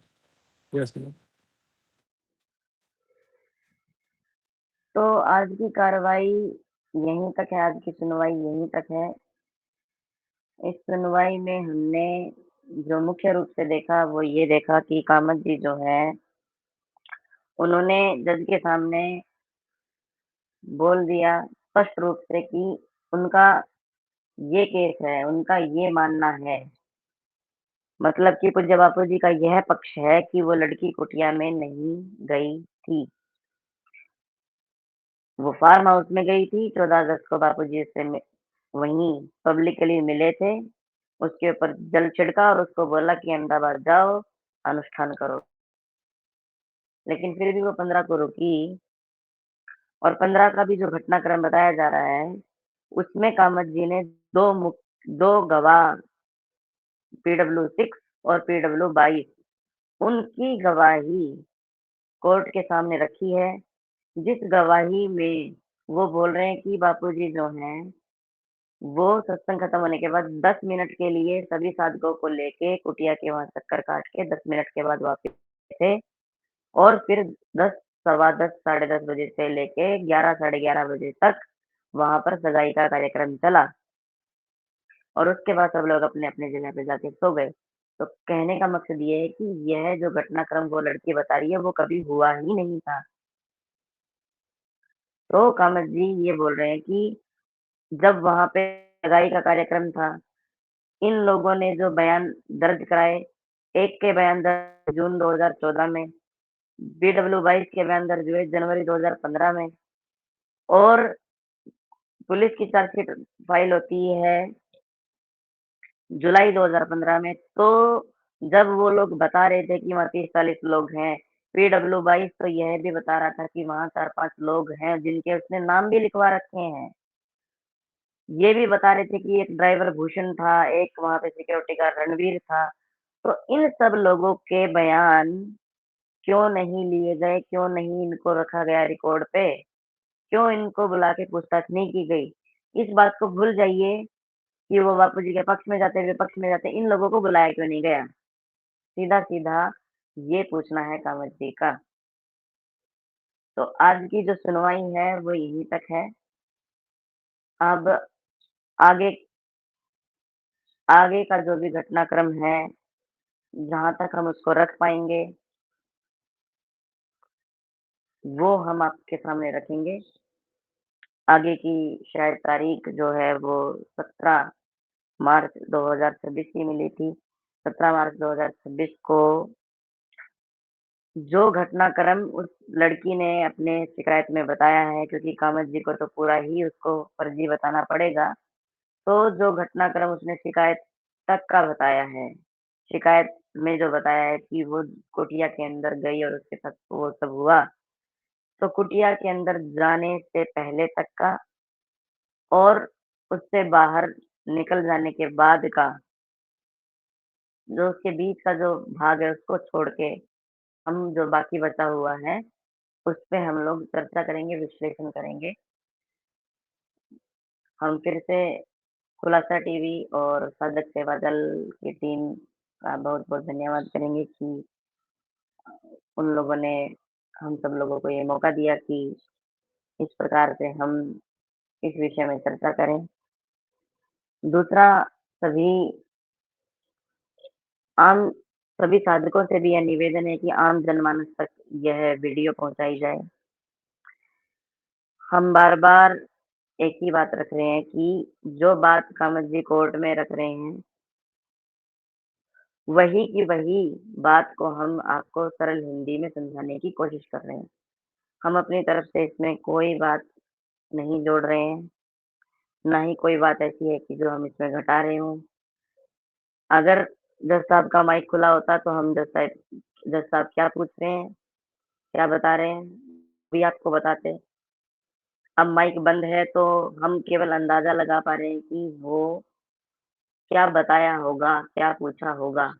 Yes, my lord. तो आज की कार्रवाई यहीं तक है, आज की सुनवाई यहीं तक है। इस सुनवाई में हमने जो मुख्य रूप से देखा वो ये देखा कि कामत जी जो है, उन्होंने जज के सामने बोल दिया स्पष्ट रूप से कि उनका ये केस है, उनका ये मानना है। मतलब कि पूज्य बापू जी का यह पक्ष है कि वो लड़की कुटिया में नहीं गई थी। वो फार्म हाउस में गई थी, 14 अगस्त को बापूजी से वहीं पब्लिकली मिले थे। उसके ऊपर जल छिड़का और उसको बोला कि अहमदाबाद जाओ, अनुष्ठान करो। लेकिन फिर भी वो 15 को रुकी और 15 का भी जो घटनाक्रम बताया जा रहा है, उसमें कामत जी ने 2 गवाह PW6 और PW22 उनकी गवाही कोर्ट के सामने रखी है, जिस गवाही में वो बोल रहे हैं कि बापूजी जो हैं वो सत्संग खत्म होने के बाद 10 मिनट के लिए सभी साधकों को लेके कुटिया के वहाँ चक्कर काट के 10 मिनट के बाद वापस थे और फिर 10, सवा 10, साढ़े 10 बजे से लेके 11, साढ़े 11 बजे तक वहाँ पर सगाई का कार्यक्रम चला और उसके बाद सब लोग अपने-अपने जगह पे जाके सो गए। तो कहने का मकसद ये है कि यह जो घटनाक्रम वो लड़की बता रही है, वो कभी हुआ ही नहीं था। तो कामत जी ये बोल रहे हैं कि जब वहाँ पे सगाई का कार्यक्रम था, इन लोगों ने जो बयान दर्ज कराए, एक के बयान दर्ज जून 2014 में, BW-22 के बयान दर्ज हुए जनवरी 2015 में और पुलिस की चार्जशीट फाइल होती है जुलाई 2015 में। तो जब वो लोग बता रहे थे कि वहाँ 30-40 लोग हैं, BW-22 तो यह भी बता रहा था कि वहाँ 4-5 लोग हैं जिनके उसने नाम भी लिखवा रखे हैं। ये भी बता रहे थे कि एक ड्राइवर भूषण था, एक वहाँ पे सिक्योरिटी गार्ड रणवीर था। तो इन सब लोगों के बयान क्यों नहीं लिए गए? क्यों नहीं इनको रखा गया रिकॉर्ड पे? क्यों इनको बुला के पूछताछ नहीं की गई? इस बात को भूल जाइए कि वो बापूजी के पक्ष में जाते, विपक्ष में जाते, इन लोगों को बुलाया क्यों नहीं गया? सीधा-सीधा ये पूछना है कांवड़ जी का। तो आज की जो सुनवाई है वो यहीं तक है। अब आगे आगे का जो भी घटनाक्रम है, जहाँ तक हम उसको रख पाएँगे, वो हम आपके सामने रखेंगे। आगे की शायद तारीख जो है वो 17 मार्च 2026 की मिली थी। 17 मार्च 2026 को जो घटनाक्रम उस लड़की ने अपने शिकायत में बताया है, क्योंकि कामत जी को तो पूरा ही उसको फर्जी बताना पड़ेगा। तो जो घटनाक्रम उसने शिकायत तक का बताया है, शिकायत में जो बताया है कि वो कुटिया के अंदर गई और उसके साथ वो सब हुआ, तो कुटिया के अंदर जाने से पहले तक का और उससे बाहर निकल जाने के बाद का, जो उसके बीच का जो भाग है उसको छोड़ के हम जो बाकी बचा हुआ है, उस पे हम लोग चर्चा करेंगे, विश्लेषण करेंगे। हम फिर से खुलासा टीवी और साधक सेवा दल की टीम का बहुत-बहुत धन्यवाद करेंगे कि उन लोगों ने हम सब लोगों को ये मौका दिया कि इस प्रकार से हम इस विषय में चर्चा करें। दूसरा, सभी आम सभी साधकों से भी यह निवेदन है कि आम जनमानस तक यह वीडियो पहुँचाई जाए। हम बार-बार एक ही बात रख रहे हैं कि जो बात कामत जी कोर्ट में रख रहे हैं, वही की वही बात को हम आपको सरल हिंदी में समझाने की कोशिश कर रहे हैं। हम अपनी तरफ से इसमें कोई बात नहीं जोड़ रहे हैं, ना ही कोई बात ऐसी है कि जो हम इसमें घटा रहे हों। अगर जज साहब का माइक खुला होता तो हम जज साहब क्या पूछ रहे हैं, क्या बता रहे हैं, भी आपको बताते। अब माइक बंद है तो हम केवल अंदाज़ा लगा पा रहे हैं कि वो क्या बताया होगा, क्या पूछा होगा।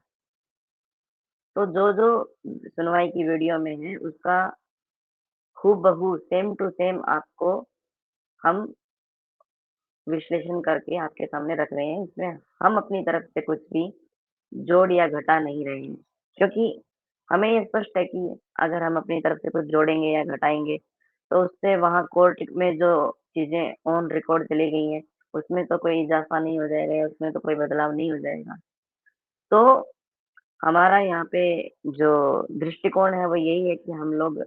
तो जो-जो सुनवाई की वीडियो में है उसका हूबहू सेम टू सेम आपको हम विश्लेषण करके आपके सामने रख रहे हैं। इसमें हम अपनी तरफ से कुछ भी जोड़ या घटा नहीं रहे हैं। क्योंकि हमें ये स्पष्ट है कि अगर हम अपनी तरफ से कुछ जोड़ेंगे या घटाएँगे, तो उससे वहाँ कोर्ट में जो चीज़ें ऑन रिकॉर्ड चली गई हैं, उसमें तो कोई इज़ाफ़ा नहीं हो जाएगा या उसमें तो कोई बदलाव नहीं हो जाएगा। तो हमारा यहाँ पे जो दृष्टिकोण है वो यही है कि हम लोग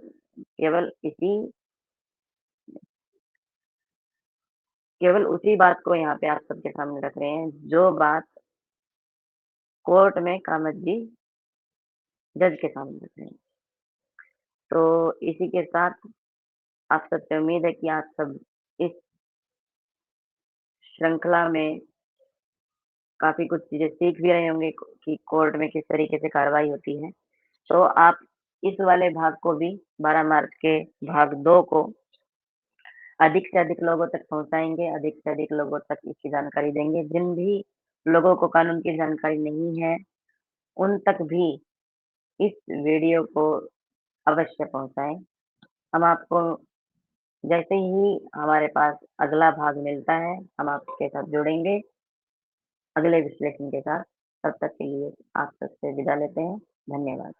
केवल उसी बात को यहाँ पे आप सबके सामने रख रहे हैं, जो बात कोर्ट में कामत जी जज के सामने रख रहे हैं। तो इसी के साथ आप सबसे उम्मीद है कि आप सब इस श्रृंखला में काफ़ी कुछ चीज़ें सीख भी रहे होंगे कि कोर्ट में किस तरीके से कार्रवाई होती है। तो आप इस वाले भाग को भी 12 मार्च के भाग 2 को अधिक से अधिक लोगों तक पहुँचाएँगे, अधिक से अधिक लोगों तक इसकी जानकारी देंगे। जिन भी लोगों को कानून की जानकारी नहीं है, उन तक भी इस वीडियो को अवश्य पहुँचाएँ। हम आपको जैसे ही हमारे पास अगला भाग मिलता है, हम आपके साथ जुड़ेंगे अगले विश्लेषण के साथ। तब तक के लिए आप सबसे विदा लेते हैं। धन्यवाद।